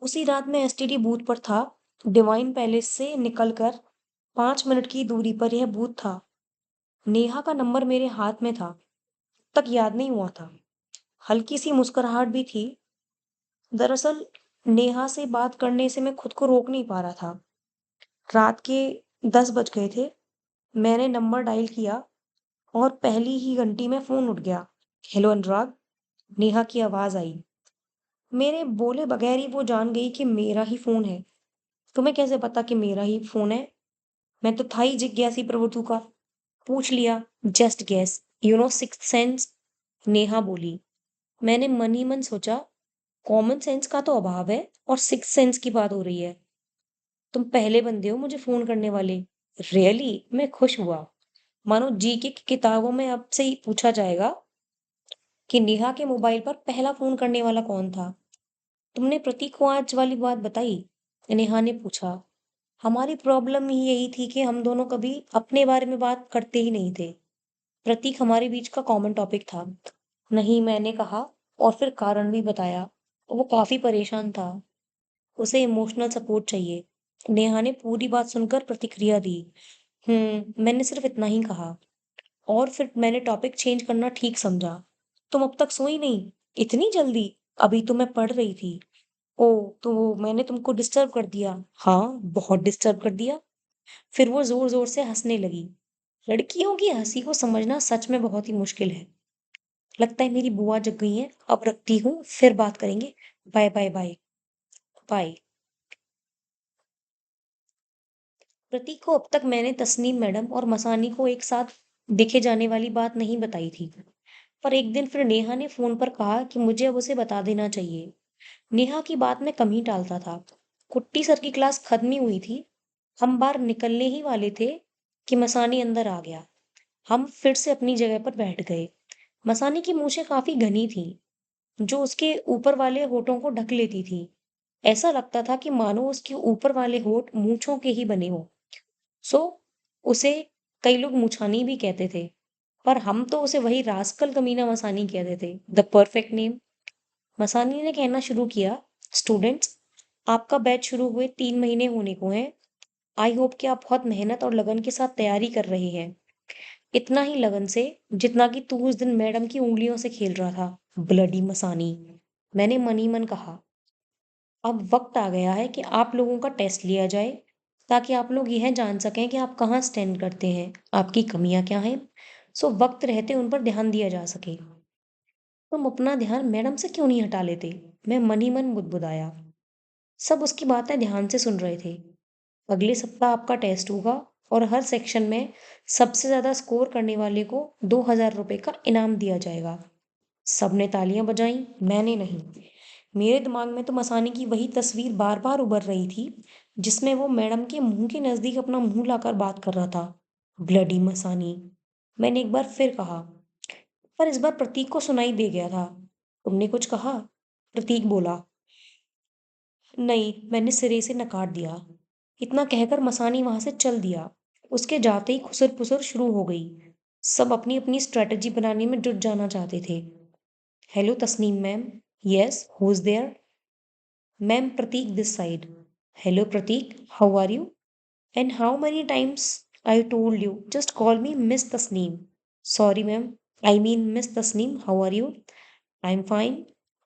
उसी रात मैं एसटीडी बूथ पर था। डिवाइन पैलेस से निकलकर 5 मिनट की दूरी पर यह बूथ था। नेहा का नंबर मेरे हाथ में था, तक याद नहीं हुआ था। हल्की सी मुस्कुराहट भी थी। दरअसल नेहा से बात करने से मैं खुद को रोक नहीं पा रहा था। रात के 10 बज गए थे। मैंने नंबर डायल किया और पहली ही घंटी में फोन उठ गया। हेलो अनुराग, नेहा की आवाज आई। मेरे बोले बगैर ही वो जान गई कि मेरा ही फोन है। तुम्हें कैसे पता कि मेरा ही फोन है? मैं तो था ही जिज्ञासी प्रवृत्ति का। पूछ लिया, just guess, you know, sixth sense. Neha बोली। मैंने मन ही मन सोचा, कॉमन सेंस का तो अभाव है और सिक्स सेंस की बात हो रही है। तुम पहले बंदे हो मुझे फोन करने वाले। रियली? मैं खुश हुआ, मानो जीके की किताबों में अब से ही पूछा जाएगा कि नेहा के मोबाइल पर पहला फोन करने वाला कौन था। तुमने प्रतीक को आज वाली बात बताई? नेहा ने पूछा। हमारी प्रॉब्लम ही यही थी कि हम दोनों कभी अपने बारे में बात करते ही नहीं थे। प्रतीक हमारे बीच का कॉमन टॉपिक था। नहीं, मैंने कहा, और फिर कारण भी बताया। वो काफी परेशान था, उसे इमोशनल सपोर्ट चाहिए। नेहा ने पूरी बात सुनकर प्रतिक्रिया दी। मैंने सिर्फ इतना ही कहा, और फिर मैंने टॉपिक चेंज करना ठीक समझा। तुम अब तक सोई नहीं? इतनी जल्दी? अभी तो मैं पढ़ रही थी। ओ, तो मैंने तुमको डिस्टर्ब कर दिया? हाँ, बहुत डिस्टर्ब कर दिया। फिर वो जोर जोर से हंसने लगी। लड़कियों की हंसी को समझना सच में बहुत ही मुश्किल है। लगता है मेरी बुआ जग गई है। अब रखती हूँ, फिर बात करेंगे। Bye bye bye. Bye. Prateek को अब तक मैंने तस्नीम मैडम और मसानी को एक साथ देखे जाने वाली बात नहीं बताई थी। पर एक दिन फिर नेहा ने फोन पर कहा कि मुझे अब उसे बता देना चाहिए। नेहा की बात में कम ही टालता था। कुट्टी सर की क्लास खत्म ही हुई थी। हम बाहर निकलने ही वाले थे कि मसानी अंदर आ गया। हम फिर से अपनी जगह पर बैठ गए। मसानी की मूछें काफी घनी थी, जो उसके ऊपर वाले होठों को ढक लेती थी। ऐसा लगता था कि मानो उसके ऊपर वाले होठ मूंछों के ही बने हो। सो उसे कई लोग मुछानी भी कहते थे, पर हम तो उसे वही रास्कल कमीना मसानी कहते थे, द परफेक्ट नेम। मसानी ने कहना शुरू किया, स्टूडेंट्स, आपका बैच शुरू हुए 3 महीने होने को हैं। आई होप कि आप बहुत मेहनत और लगन के साथ तैयारी कर रहे हैं। इतना ही लगन से जितना कि तू उस दिन मैडम की उंगलियों से खेल रहा था, ब्लडी मसानी। मैंने मन ही मन कहा, अब वक्त आ गया है कि आप लोगों का टेस्ट लिया जाए, ताकि आप लोग यह जान सकें कि आप कहाँ स्टैंड करते हैं, आपकी कमियां क्या हैं। सो वक्त रहते उन पर ध्यान दिया जा सके। तुम अपना ध्यान मैडम से क्यों नहीं हटा लेते? मैं मन ही मन बुदबुदाया। सब उसकी बातें ध्यान से सुन रहे थे। अगले सप्ताह आपका टेस्ट होगा, और हर सेक्शन में सबसे ज्यादा स्कोर करने वाले को 2,000 रुपए का इनाम दिया जाएगा। सबने तालियां बजाईं, मैंने नहीं। मेरे दिमाग में तो मसानी की वही तस्वीर बार बार उभर रही थी, जिसमें वो मैडम के मुंह के नजदीक अपना मुंह लाकर बात कर रहा था। ब्लडी मसानी। मैंने एक बार फिर कहा, पर इस बार प्रतीक को सुनाई दे गया था। तुमने कुछ कहा? प्रतीक बोला। नहीं, मैंने सिरे से नकार दिया। इतना कहकर मसानी वहां से चल दिया। उसके जाते ही खुसर पुसर शुरू हो गई। सब अपनी अपनी स्ट्रेटजी बनाने में जुट जाना चाहते थे। Hello Tasneem ma'am. Yes, who is there? Ma'am, Prateek this side. Hello Prateek, how are you? And how many times I told you, just call me Miss Tasneem. Sorry ma'am, I mean Miss Tasneem, how are you? I'm fine.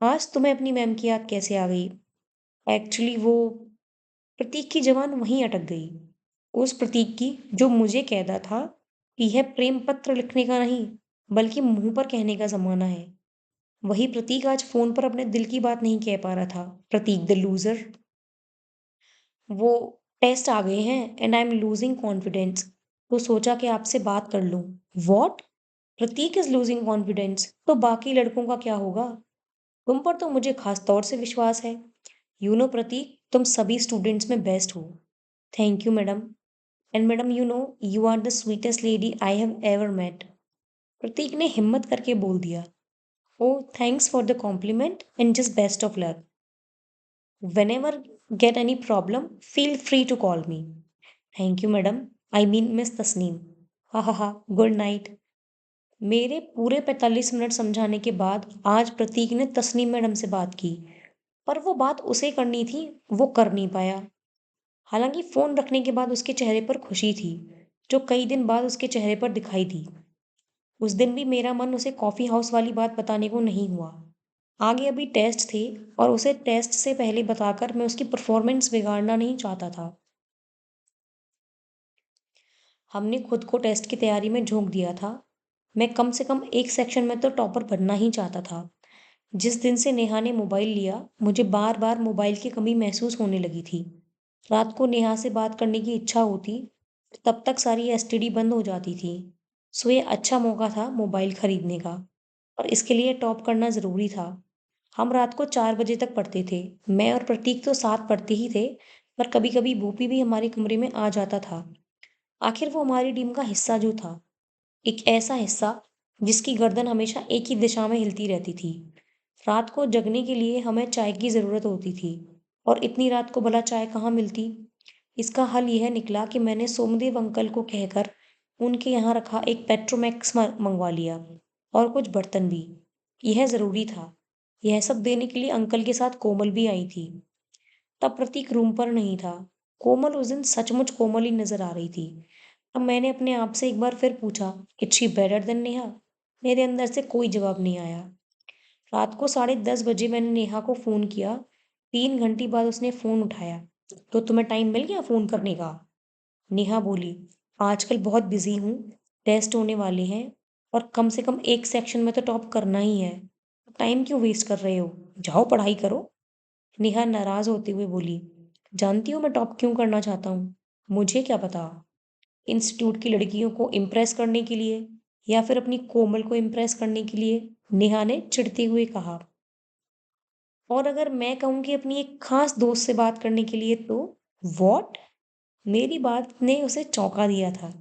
आज तुम्हें अपनी ma'am की याद कैसे आ गई? Actually वो, प्रतीक की जबान वहीं अटक गई। उस प्रतीक की जो मुझे कहता था कि यह प्रेम पत्र लिखने का नहीं, बल्कि मुंह पर कहने का जमाना है। वही प्रतीक आज फोन पर अपने दिल की बात नहीं कह पा रहा था। Prateek the loser. वो टेस्ट आ गए हैं and I am losing confidence, तो सोचा कि आपसे बात कर लूं। What? Prateek is losing confidence, तो बाकी लड़कों का क्या होगा? तुम पर तो मुझे खास तौर से विश्वास है। यू नो प्रतीक, तुम सभी स्टूडेंट्स में बेस्ट हो। Thank you madam. And madam, you know, you are the sweetest lady I have ever met. Prateek ने हिम्मत करके बोल दिया। Oh, thanks for the compliment and just best of luck. Whenever get any problem, feel free to call me. Thank you, madam. I mean, Miss Tasneem. हा हा हा, good night. मेरे पूरे 45 मिनट समझाने के बाद आज प्रतीक ने तस्नीम मैडम से बात की, पर वो बात उसे करनी थी, वो कर नहीं पाया। हालांकि फोन रखने के बाद उसके चेहरे पर खुशी थी, जो कई दिन बाद उसके चेहरे पर दिखाई दी। उस दिन भी मेरा मन उसे कॉफी हाउस वाली बात बताने को नहीं हुआ। आगे अभी टेस्ट थे, और उसे टेस्ट से पहले बताकर मैं उसकी परफॉर्मेंस बिगाड़ना नहीं चाहता था। हमने खुद को टेस्ट की तैयारी में झोंक दिया था। मैं कम से कम एक सेक्शन में तो टॉपर बनना ही चाहता था। जिस दिन से नेहा ने मोबाइल लिया, मुझे बार बार मोबाइल की कमी महसूस होने लगी थी। रात को नेहा से बात करने की इच्छा होती, तब तक सारी एसटीडी बंद हो जाती थी। सो ये अच्छा मौका था मोबाइल खरीदने का। और इसके लिए टॉप करना ज़रूरी था। हम रात को 4 बजे तक पढ़ते थे। मैं और प्रतीक तो साथ पढ़ते ही थे, पर कभी-कभी भूपी भी हमारे कमरे में आ जाता था। आखिर वो हमारी टीम का हिस्सा जो था, एक ऐसा हिस्सा जिसकी गर्दन हमेशा एक ही दिशा में हिलती रहती थी। रात को जगने के लिए हमें चाय की ज़रूरत होती थी और इतनी रात को भला चाय कहाँ मिलती? इसका हल यह निकला कि मैंने सोमदेव अंकल को कहकर उनके यहाँ रखा एक पेट्रोमैक्स मंगवा लिया और कुछ बर्तन भी। यह ज़रूरी था। यह सब देने के लिए अंकल के साथ कोमल भी आई थी। तब प्रतीक रूम पर नहीं था। कोमल उस दिन सचमुच कोमल ही नजर आ रही थी। अब मैंने अपने आप से एक बार फिर पूछा, is she better than Neha? मेरे अंदर से कोई जवाब नहीं आया। रात को 10:30 बजे मैंने नेहा को फोन किया। 3 घंटे बाद उसने फोन उठाया। तो तुम्हें टाइम मिल गया फोन करने का? नेहा बोली, आजकल बहुत बिजी हूँ, टेस्ट होने वाले हैं और कम से कम एक सेक्शन में तो टॉप करना ही है। टाइम क्यों वेस्ट कर रहे हो? जाओ पढ़ाई करो। नेहा नाराज होते हुए बोली, जानती हो मैं टॉप क्यों करना चाहता हूँ? मुझे क्या पता। इंस्टीट्यूट की लड़कियों को इम्प्रेस करने के लिए या फिर अपनी कोमल को इम्प्रेस करने के लिए? नेहा ने चिढ़ते हुए कहा। और अगर मैं कहूँ कि अपनी एक खास दोस्त से बात करने के लिए तो? वॉट? मेरी बात ने उसे चौंका दिया था।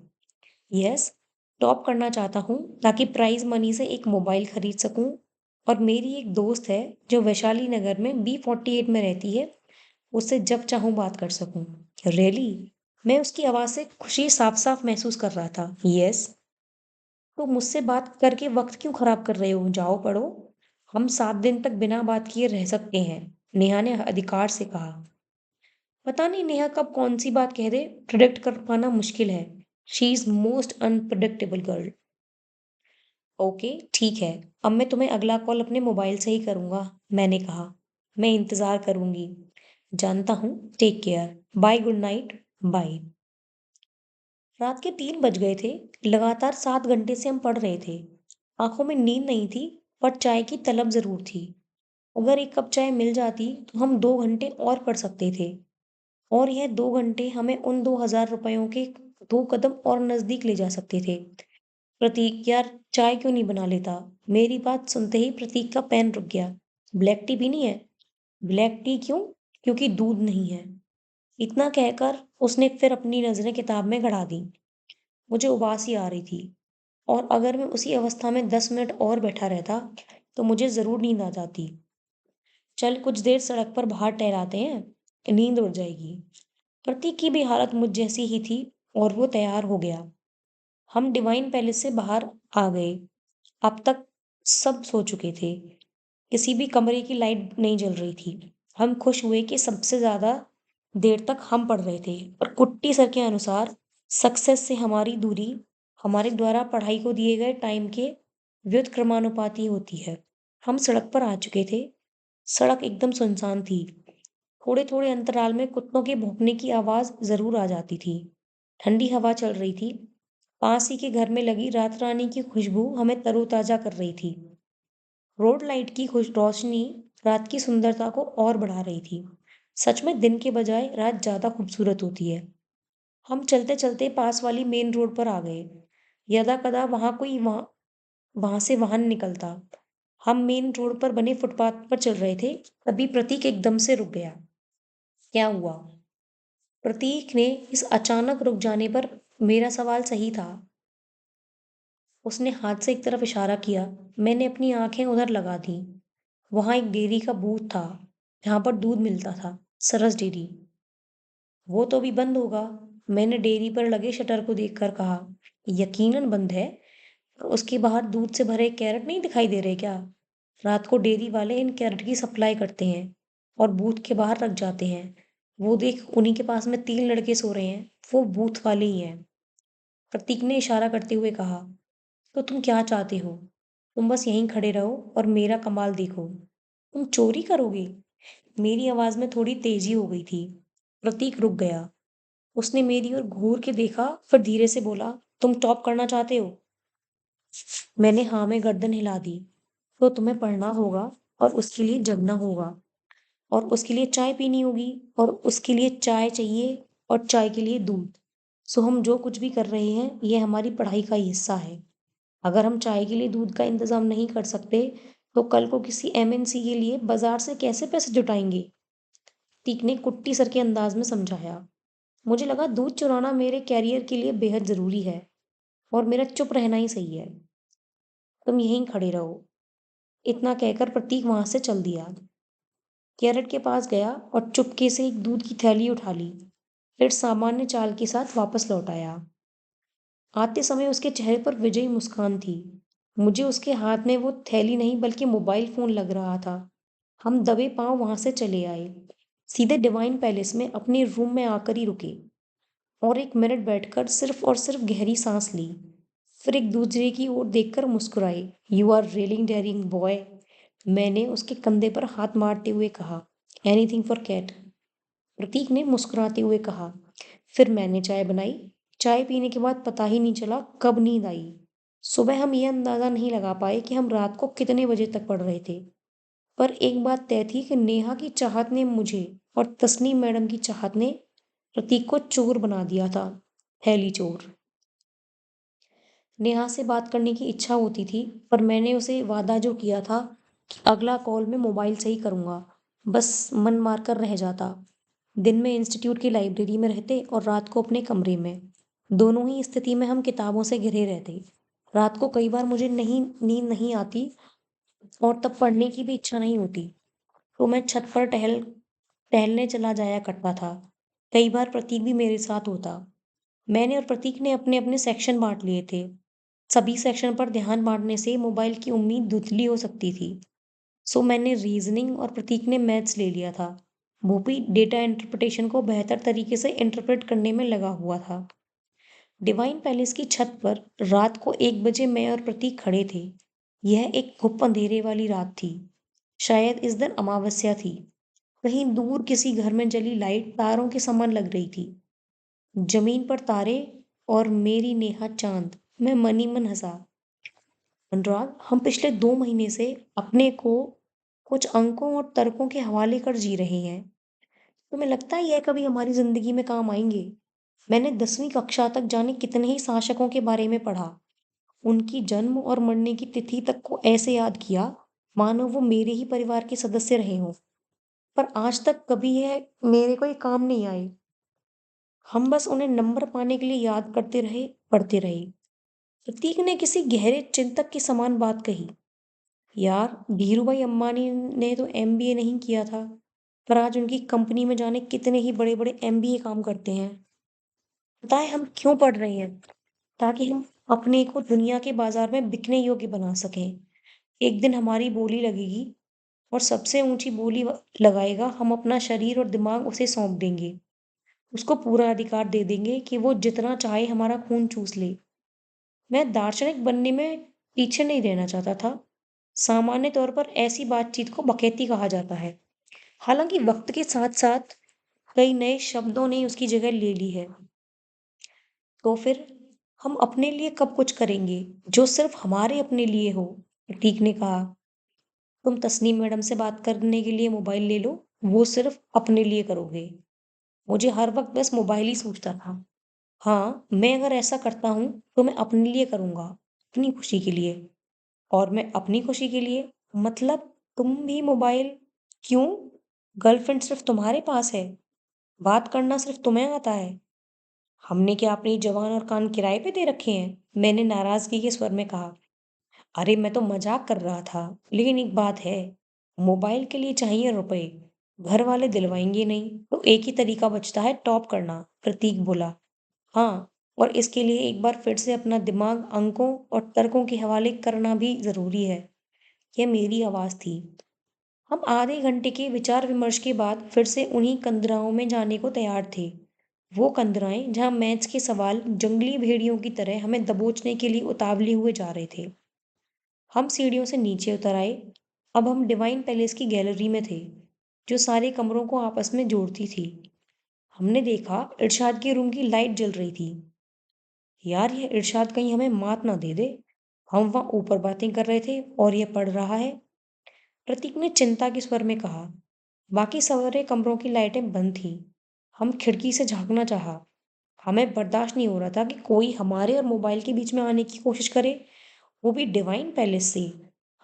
यस, टॉप करना चाहता हूँ ताकि प्राइज मनी से एक मोबाइल खरीद सकूँ। और मेरी एक दोस्त है जो वैशाली नगर में B48 में रहती है, उससे जब चाहूँ बात कर सकूँ। रियली? मैं उसकी आवाज़ से खुशी साफ-साफ महसूस कर रहा था। यस। तो मुझसे बात करके वक़्त क्यों खराब कर रहे हो? जाओ पढ़ो। हम 7 दिन तक बिना बात किए रह सकते हैं, नेहा ने अधिकार से कहा। पता नहीं नेहा कब कौन-सी बात कह दे, प्रिडिक्ट कर पाना मुश्किल है। She is most unpredictable girl. Okay, ठीक है। अब मैं तुम्हें अगला कॉल अपने मोबाइल से ही करूँगा, मैंने कहा। मैं इंतज़ार करूँगी। जानता हूँ। Take care. Bye, good night. Bye. रात के 3 बज गए थे। लगातार 7 घंटे से हम पढ़ रहे थे। आंखों में नींद नहीं थी, पर चाय की तलब ज़रूर थी। अगर एक कप चाय मिल जाती, तो हम 2 घंटे और पढ़ सकते थे। और यह 2 घंटे हमें उन 2000 रुपयों के 2 कदम और नज़दीक ले जा सकते थे। प्रतीक, यार चाय क्यों नहीं बना लेता? मेरी बात सुनते ही प्रतीक का पेन रुक गया। ब्लैक टी पीनी है? ब्लैक टी क्यों? क्योंकि दूध नहीं है। इतना कहकर उसने फिर अपनी नज़रें किताब में गड़ा दी। मुझे उबासी आ रही थी और अगर मैं उसी अवस्था में 10 मिनट और बैठा रहता, तो मुझे ज़रूर नींद आ जाती। चल कुछ देर सड़क पर बाहर टहलाते हैं, नींद उड़ जाएगी। प्रतीक की भी हालत मुझ जैसी ही थी और वो तैयार हो गया। हम डिवाइन पैलेस से बाहर आ गए। अब तक सब सो चुके थे। किसी भी कमरे की लाइट नहीं जल रही थी। हम खुश हुए कि सबसे ज़्यादा देर तक हम पढ़ रहे थे और कुट्टी सर के अनुसार सक्सेस से हमारी दूरी हमारे द्वारा पढ़ाई को दिए गए टाइम के व्युत्क्रमानुपाती होती है। हम सड़क पर आ चुके थे। सड़क एकदम सुनसान थी। थोड़े-थोड़े अंतराल में कुत्तों के भौंकने की आवाज़ ज़रूर आ जाती थी। ठंडी हवा चल रही थी। पास ही के घर में लगी रात रानी की खुशबू हमें तरोताज़ा कर रही थी। रोड लाइट की खुश रोशनी रात की सुंदरता को और बढ़ा रही थी। सच में दिन के बजाय रात ज़्यादा खूबसूरत होती है। हम चलते-चलते पास वाली मेन रोड पर आ गए। यदाकदा वहाँ से वाहन निकलता। हम मेन रोड पर बने फुटपाथ पर चल रहे थे, तभी प्रतीक एकदम से रुक गया। क्या हुआ? प्रतीक ने इस अचानक रुक जाने पर मेरा सवाल सही था। उसने हाथ से एक तरफ इशारा किया। मैंने अपनी आंखें उधर लगा दी। वहाँ एक डेयरी का बूथ था, जहाँ पर दूध मिलता था। सरस डेयरी। वो तो अभी बंद होगा, मैंने डेयरी पर लगे शटर को देखकर कहा। यकीनन बंद है। उसके बाहर दूध से भरे कैरेट नहीं दिखाई दे रहे क्या? रात को डेयरी वाले इन कैरेट की सप्लाई करते हैं और बूथ के बाहर रख जाते हैं। वो देख, उन्हीं के पास में 3 लड़के सो रहे हैं। वो बूथ वाले ही हैं। प्रतीक ने इशारा करते हुए कहा। तो तुम क्या चाहते हो? तुम बस यहीं खड़े रहो और मेरा कमाल देखो। तुम चोरी करोगे? मेरी आवाज में थोड़ी तेजी हो गई थी। प्रतीक रुक गया। उसने मेरी ओर घूर के देखा, फिर धीरे से बोला, तुम टॉप करना चाहते हो? मैंने हाँ में गर्दन हिला दी। तो तुम्हें पढ़ना होगा और उसके लिए जगना होगा और उसके लिए चाय पीनी होगी और उसके लिए चाय चाहिए और चाय के लिए दूध। सो हम जो कुछ भी कर रहे हैं, ये हमारी पढ़ाई का ही हिस्सा है। अगर हम चाय के लिए दूध का इंतजाम नहीं कर सकते, तो कल को किसी एमएनसी के लिए बाजार से कैसे पैसे जुटाएंगे? तीक ने कुट्टी सर के अंदाज में समझाया। मुझे लगा दूध चुराना मेरे कैरियर के लिए बेहद जरूरी है और मेरा चुप रहना ही सही है। तुम यहीं खड़े रहो। इतना कहकर प्रतीक वहां से चल दिया। कैरेट के पास गया और चुपके से एक दूध की थैली उठा ली। फिर सामान्य चाल के साथ वापस लौट आया। आते समय उसके चेहरे पर विजयी मुस्कान थी। मुझे उसके हाथ में वो थैली नहीं बल्कि मोबाइल फोन लग रहा था। हम दबे पांव वहां से चले आए। सीधे डिवाइन पैलेस में अपने रूम में आकर ही रुके और एक मिनट बैठकर सिर्फ और सिर्फ गहरी सांस ली। फिर एक दूसरे की ओर देखकर मुस्कुराए। यू आर रियलिंग डेयरिंग बॉय। मैंने उसके कंधे पर हाथ मारते हुए कहा। Anything for cat. प्रतीक ने मुस्कुराते हुए कहा। फिर मैंने चाय बनाई। चाय पीने के बाद पता ही नहीं चला कब नींद आई। सुबह हम ये अंदाजा नहीं लगा पाए कि हम रात को कितने बजे तक पढ़ रहे थे। पर एक बात तय थी कि नेहा की चाहत ने मुझे और तस्नीम मैडम की चाहत ने प्रतीक को चोर बना दिया था। थैली चोर। नेहा से बात करने की इच्छा होती थी, पर मैंने उसे वादा जो किया था कि अगला कॉल मैं मोबाइल से ही करूंगा, बस मन मार कर रह जाता। दिन में इंस्टीट्यूट की लाइब्रेरी में रहते और रात को अपने कमरे में। दोनों ही स्थिति में हम किताबों से घिरे रहते। रात को कई बार मुझे नहीं नींद नहीं आती और तब पढ़ने की भी इच्छा नहीं होती, तो मैं छत पर टहलने चला जाया करता था। कई बार प्रतीक भी मेरे साथ होता। मैंने और प्रतीक ने अपने अपने सेक्शन बांट लिए थे। सभी सेक्शन पर ध्यान बांटने से मोबाइल की उम्मीद धुंधली हो सकती थी। सो मैंने रीजनिंग और प्रतीक ने मैथ्स ले लिया था। भूपी डेटा इंटरप्रिटेशन को बेहतर तरीके से इंटरप्रेट करने में लगा हुआ था। डिवाइन पैलेस की छत पर रात को 1 बजे मैं और प्रतीक खड़े थे। यह एक घुप अंधेरे वाली रात थी। शायद इस दिन अमावस्या थी। कहीं दूर किसी घर में जली लाइट तारों के समान लग रही थी। जमीन पर तारे और मेरी नेहा चांद। मैं मनी मन हंसा। अनुराग, हम पिछले 2 महीने से अपने को कुछ अंकों और तर्कों के हवाले कर जी रहे हैं। तुम्हें लगता है यह कभी हमारी जिंदगी में काम आएंगे? मैंने 10वीं कक्षा तक जाने कितने ही शासकों के बारे में पढ़ा। उनकी जन्म और मरने की तिथि तक को ऐसे याद किया मानो वो मेरे ही परिवार के सदस्य रहे हों। पर आज तक कभी यह मेरे कोई काम नहीं आए। हम बस उन्हें नंबर पाने के लिए याद करते रहे, पढ़ते रहे। प्रतीक ने किसी गहरे चिंतक की समान बात कही। यार, धीरूभाई अंबानी ने तो एमबीए नहीं किया था, पर आज उनकी कंपनी में जाने कितने ही बड़े बड़े एमबीए काम करते हैं। पता है हम क्यों पढ़ रहे हैं? ताकि हम अपने को दुनिया के बाजार में बिकने योग्य बना सकें। एक दिन हमारी बोली लगेगी और सबसे ऊंची बोली लगाएगा, हम अपना शरीर और दिमाग उसे सौंप देंगे। उसको पूरा अधिकार दे देंगे कि वो जितना चाहे हमारा खून चूस ले। मैं दार्शनिक बनने में पीछे नहीं रहना चाहता था। सामान्य तौर पर ऐसी बातचीत को बकैती कहा जाता है। हालांकि वक्त के साथ साथ कई नए शब्दों ने उसकी जगह ले ली है। तो फिर हम अपने लिए कब कुछ करेंगे जो सिर्फ हमारे अपने लिए हो? प्रतीक ने कहा। तुम तस्नीम मैडम से बात करने के लिए मोबाइल ले लो, वो सिर्फ अपने लिए करोगे। मुझे हर वक्त बस मोबाइल ही सूझता था। हाँ, मैं अगर ऐसा करता हूँ तो मैं अपने लिए करूँगा, अपनी खुशी के लिए। और मैं अपनी खुशी के लिए? मतलब तुम भी मोबाइल? क्यों? गर्लफ्रेंड सिर्फ तुम्हारे पास है? बात करना सिर्फ तुम्हें आता है? हमने क्या अपनी जबान और कान किराए पे दे रखे हैं? मैंने नाराजगी के स्वर में कहा। अरे मैं तो मजाक कर रहा था, लेकिन एक बात है, मोबाइल के लिए चाहिए रुपए। घर वाले दिलवाएंगे नहीं, तो एक ही तरीका बचता है, टॉप करना। प्रतीक बोला। हाँ, और इसके लिए एक बार फिर से अपना दिमाग अंकों और तर्कों के हवाले करना भी जरूरी है। यह मेरी आवाज थी। हम आधे घंटे के विचार विमर्श के बाद फिर से उन्हीं कंदराओं में जाने को तैयार थे। वो कंदराएं जहां मैथ्स के सवाल जंगली भेड़ियों की तरह हमें दबोचने के लिए उतावले हुए जा रहे थे। हम सीढ़ियों से नीचे उतर आए। अब हम डिवाइन पैलेस की गैलरी में थे, जो सारे कमरों को आपस में जोड़ती थी। हमने देखा इरशाद के रूम की लाइट जल रही थी। यार, यह इरशाद कहीं हमें मात ना दे दे। हम वहां ऊपर बातें कर रहे थे और यह पढ़ रहा है। प्रतीक ने चिंता के स्वर में कहा। बाकी सारे कमरों की लाइटें बंद थीं। हम खिड़की से झांकना चाहा। हमें बर्दाश्त नहीं हो रहा था कि कोई हमारे और मोबाइल के बीच में आने की कोशिश करे वो भी डिवाइन पैलेस से।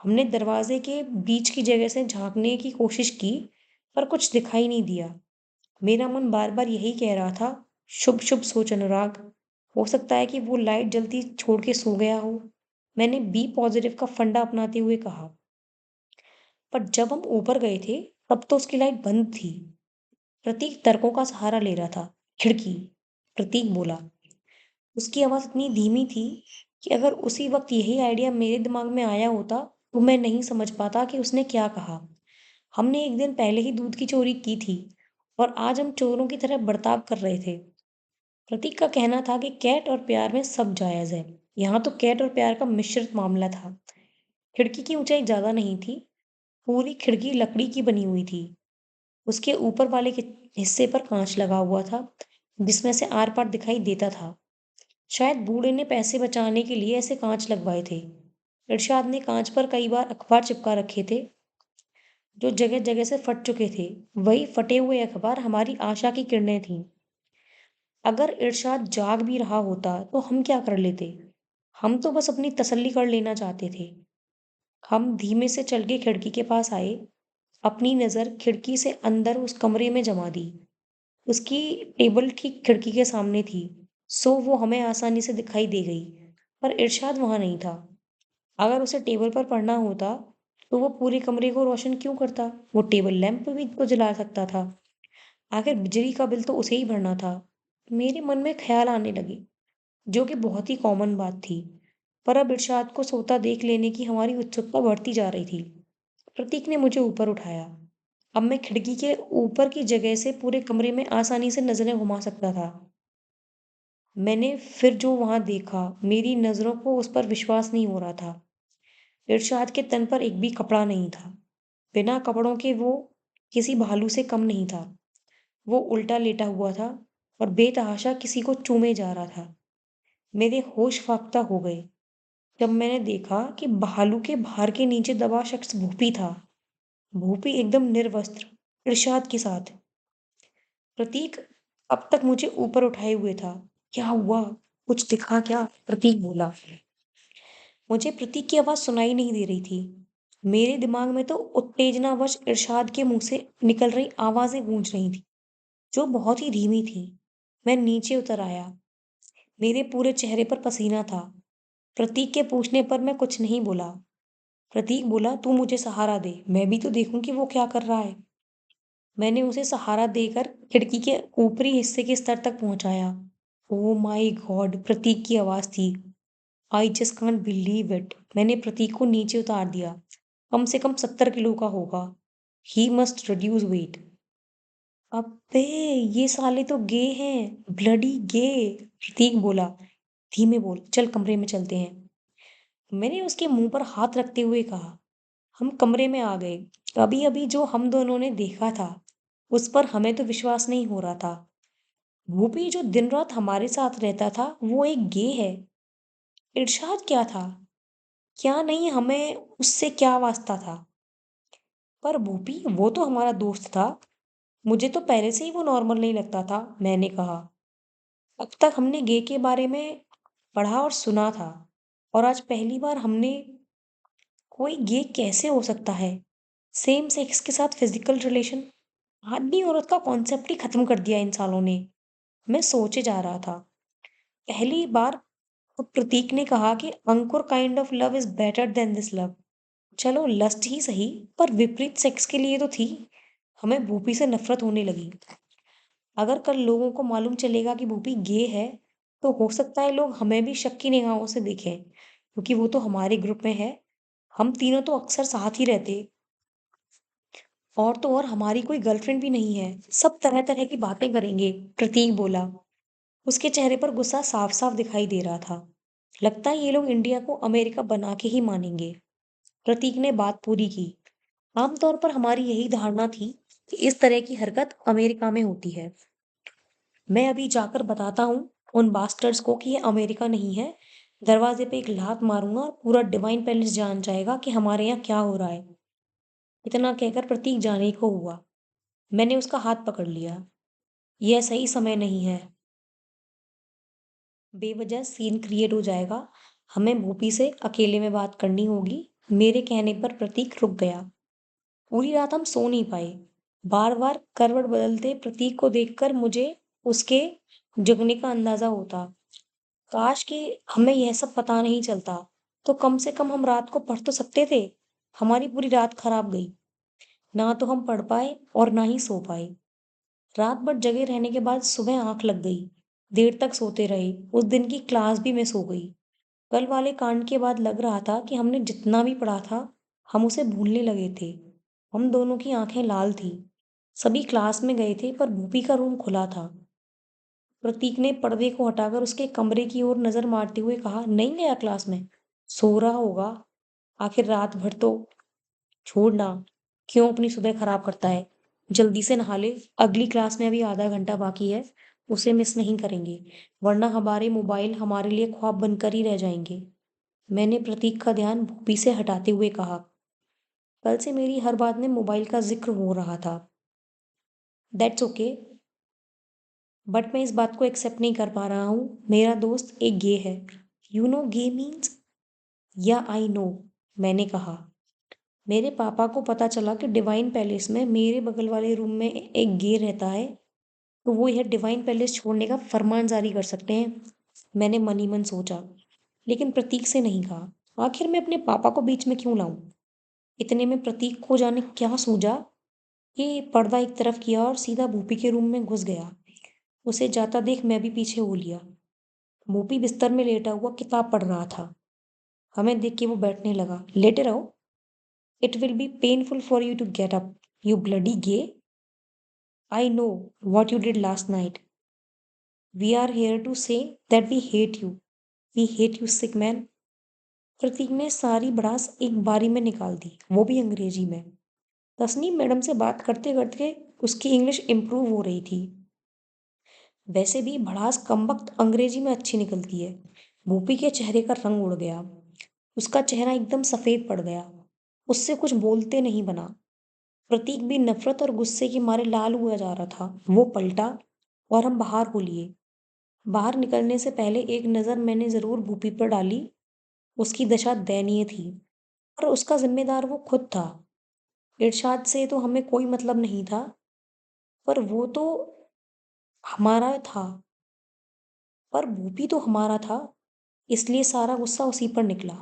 हमने दरवाजे के बीच की जगह से झांकने की कोशिश की, पर कुछ दिखाई नहीं दिया। मेरा मन बार बार यही कह रहा था, शुभ शुभ सोच अनुराग। हो सकता है कि वो लाइट जल्दी छोड़ के सो गया हो। मैंने बी पॉजिटिव का फंडा अपनाते हुए कहा। पर जब हम ऊपर गए थे, तब तो उसकी लाइट बंद थी। प्रतीक तर्कों का सहारा ले रहा था। खिड़की, प्रतीक बोला। उसकी आवाज इतनी धीमी थी कि अगर उसी वक्त यही आइडिया मेरे दिमाग में आया होता, तो मैं नहीं समझ पाता कि उसने क्या कहा। हमने एक दिन पहले ही दूध की चोरी की थी, और आज हम चोरों की तरह बर्ताव कर रहे थे। प्रतीक का कहना था कि कैट और प्यार में सब जायज है। यहाँ तो कैट और प्यार का मिश्रित मामला था। खिड़की की ऊंचाई ज्यादा नहीं थी। पूरी खिड़की लकड़ी की बनी हुई थी। उसके ऊपर वाले के हिस्से पर कांच लगा हुआ था, जिसमें से आर पार दिखाई देता था। शायद बूढ़े ने पैसे बचाने के लिए ऐसे कांच लगवाए थे। इरशाद ने कांच पर कई बार अखबार चिपका रखे थे, जो जगह जगह से फट चुके थे। वही फटे हुए अखबार हमारी आशा की किरणें थीं। अगर इरशाद जाग भी रहा होता तो हम क्या कर लेते? हम तो बस अपनी तसल्ली कर लेना चाहते थे। हम धीमे से चल के खिड़की के पास आए। अपनी नजर खिड़की से अंदर उस कमरे में जमा दी। उसकी टेबल ठीक खिड़की के सामने थी, सो वो हमें आसानी से दिखाई दे गई। पर इरशाद वहां नहीं था। अगर उसे टेबल पर पढ़ना होता, तो वो पूरे कमरे को रोशन क्यों करता? वो टेबल लैंप भी तो जला सकता था। आखिर बिजली का बिल तो उसे ही भरना था। मेरे मन में ख्याल आने लगे, जो कि बहुत ही कॉमन बात थी। पर अब इरशाद को सोता देख लेने की हमारी उत्सुकता बढ़ती जा रही थी। प्रतीक ने मुझे ऊपर उठाया। अब मैं खिड़की के ऊपर की जगह से पूरे कमरे में आसानी से नजरें घुमा सकता था। मैंने फिर जो वहां देखा, मेरी नजरों को उस पर विश्वास नहीं हो रहा था। इरशाद के तन पर एक भी कपड़ा नहीं था। बिना कपड़ों के वो किसी भालू से कम नहीं था। वो उल्टा लेटा हुआ था और बेतहाशा किसी को चूमे जा रहा था। मेरे होश फाख्ता हो गए जब मैंने देखा कि भालू के भार के नीचे दबा शख्स भूपी था। भूपी एकदम निर्वस्त्र, इरशाद के साथ। प्रतीक अब तक मुझे ऊपर उठाए हुए था। क्या हुआ? कुछ दिखा क्या? प्रतीक बोला। मुझे प्रतीक की आवाज सुनाई नहीं दे रही थी। मेरे दिमाग में तो उत्तेजनावश इरशाद के मुंह से निकल रही आवाजें गूंज रही थी, जो बहुत ही धीमी थी। मैं नीचे उतर आया। मेरे पूरे चेहरे पर पसीना था। प्रतीक के पूछने पर मैं कुछ नहीं बोला। प्रतीक बोला, तू मुझे सहारा दे, मैं भी तो देखूं कि वो क्या कर रहा है। मैंने उसे सहारा देकर खिड़की के ऊपरी हिस्से के स्तर तक पहुंचाया। ओ माय गॉड, प्रतीक की आवाज थी। I just can't believe it. मैंने प्रतीक को नीचे उतार दिया। कम से कम 70 किलो का होगा। He must reduce weight. अबे, ये साले तो गे हैं, ब्लडी गे। प्रतीक बोला। धीमे बोल, चल कमरे में चलते हैं। मैंने उसके मुंह पर हाथ रखते हुए कहा। हम कमरे में आ गए। अभी अभी जो हम दोनों ने देखा था, उस पर हमें तो विश्वास नहीं हो रहा था। भूपी जो दिन रात हमारे साथ रहता था, वो एक गे है। इरशाद क्या था? क्या नहीं, हमें उससे क्या वास्ता था? पर भूपी, वो तो हमारा दोस्त था। मुझे तो पहले से ही वो नॉर्मल नहीं लगता था, मैंने कहा। अब तक हमने गे के बारे में पढ़ा और सुना था, और आज पहली बार हमने कोई गे कैसे हो सकता है? सेम सेक्स के साथ फिजिकल रिलेशन। आदमी औरत का कॉन्सेप्ट ही खत्म कर दिया इन सालों ने। मैं सोचे जा रहा था। पहली बार तो प्रतीक ने कहा कि Ankur kind of love is better than this love. चलो लस्ट ही सही, पर विपरीत सेक्स के लिए तो थी। हमें भूपी से नफरत होने लगी। अगर कल लोगों को मालूम चलेगा कि भूपी गे है, तो हो सकता है लोग हमें भी शक की निगाहों से देखें, क्योंकि वो तो हमारे ग्रुप में है। हम तीनों तो अक्सर साथ ही रहते। और तो और हमारी कोई गर्लफ्रेंड भी नहीं है। सब तरह तरह की बातें करेंगे, प्रतीक बोला। उसके चेहरे पर गुस्सा साफ साफ दिखाई दे रहा था। लगता है ये लोग इंडिया को अमेरिका बना के ही मानेंगे। प्रतीक ने बात पूरी की। आमतौर पर हमारी यही धारणा थी कि इस तरह की हरकत अमेरिका में होती है। मैं अभी जाकर बताता हूँ उन बास्टर्ड्स को कि ये अमेरिका नहीं है। दरवाजे पे एक लात मारूंगा और पूरा डिवाइन पैलेस जान जाएगा कि हमारे यहाँ क्या हो रहा है। इतना कहकर प्रतीक जाने को हुआ। मैंने उसका हाथ पकड़ लिया। यह सही समय नहीं है। बेवजह सीन क्रिएट हो जाएगा। हमें भूपी से अकेले में बात करनी होगी। मेरे कहने पर प्रतीक रुक गया। पूरी रात हम सो नहीं पाए। बार बार करवट बदलते प्रतीक को देखकर मुझे उसके जगने का अंदाजा होता। काश कि हमें यह सब पता नहीं चलता, तो कम से कम हम रात को पढ़ तो सकते थे। हमारी पूरी रात खराब गई। ना तो हम पढ़ पाए और ना ही सो पाए। रात भर जगे रहने के बाद सुबह आंख लग गई। देर तक सोते रहे। उस दिन की क्लास भी मिस हो गई। कल वाले कांड के बाद लग रहा था कि हमने जितना भी पढ़ा था, हम उसे भूलने लगे थे। हम दोनों की आंखें लाल थी। सभी क्लास में गए थे पर भूपी का रूम खुला था। प्रतीक ने पर्दे को हटाकर उसके कमरे की ओर नजर मारते हुए कहा, नहीं गया क्लास में? सो रहा होगा। आखिर रात भर तो। छोड़ना, क्यों अपनी सुबह खराब करता है? जल्दी से नहा ले। अगली क्लास में अभी आधा घंटा बाकी है। उसे मिस नहीं करेंगे, वरना हमारे मोबाइल हमारे लिए ख्वाब बनकर ही रह जाएंगे। मैंने प्रतीक का ध्यान भूपी से हटाते हुए कहा, कल से मेरी हर बात में मोबाइल का जिक्र हो रहा था। दैट्स ओके, बट मैं इस बात को एक्सेप्ट नहीं कर पा रहा हूँ। मेरा दोस्त एक गे है। You know gay means? Yeah I no, मैंने कहा। मेरे पापा को पता चला कि डिवाइन पैलेस में मेरे बगल वाले रूम में एक गे रहता है, तो वो यह डिवाइन पैलेस छोड़ने का फरमान जारी कर सकते हैं। मैंने मन ही मन सोचा, लेकिन प्रतीक से नहीं कहा। आखिर मैं अपने पापा को बीच में क्यों लाऊं? इतने में प्रतीक को जाने क्या सूझा कि पर्दा एक तरफ किया और सीधा भूपी के रूम में घुस गया। उसे जाता देख मैं भी पीछे हो लिया। भूपी बिस्तर में लेटा हुआ किताब पढ़ रहा था। हमें देख के वो बैठने लगा। लेटे रहो। It will be painful for you to get up, you bloody gay. I know what you did last night. We are here to say that we hate you. We hate you, sick man. प्रतीक ने सारी भड़ास एक बारी में निकाल दी, वो भी अंग्रेजी में। तस्नीम मैडम से बात करते करते उसकी इंग्लिश इम्प्रूव हो रही थी। वैसे भी भड़ास कमबख्त अंग्रेजी में अच्छी निकलती है। भूपी के चेहरे का रंग उड़ गया। उसका चेहरा एकदम सफेद पड़ गया। उससे कुछ बोलते नहीं बना। प्रतीक भी नफरत और गुस्से के मारे लाल हुआ जा रहा था। वो पलटा और हम बाहर हो लिए। बाहर निकलने से पहले एक नज़र मैंने ज़रूर भूपी पर डाली। उसकी दशा दयनीय थी, और उसका जिम्मेदार वो खुद था। इरशाद से तो हमें कोई मतलब नहीं था, पर वो तो हमारा था। पर भूपी तो हमारा था, इसलिए सारा गुस्सा उसी पर निकला।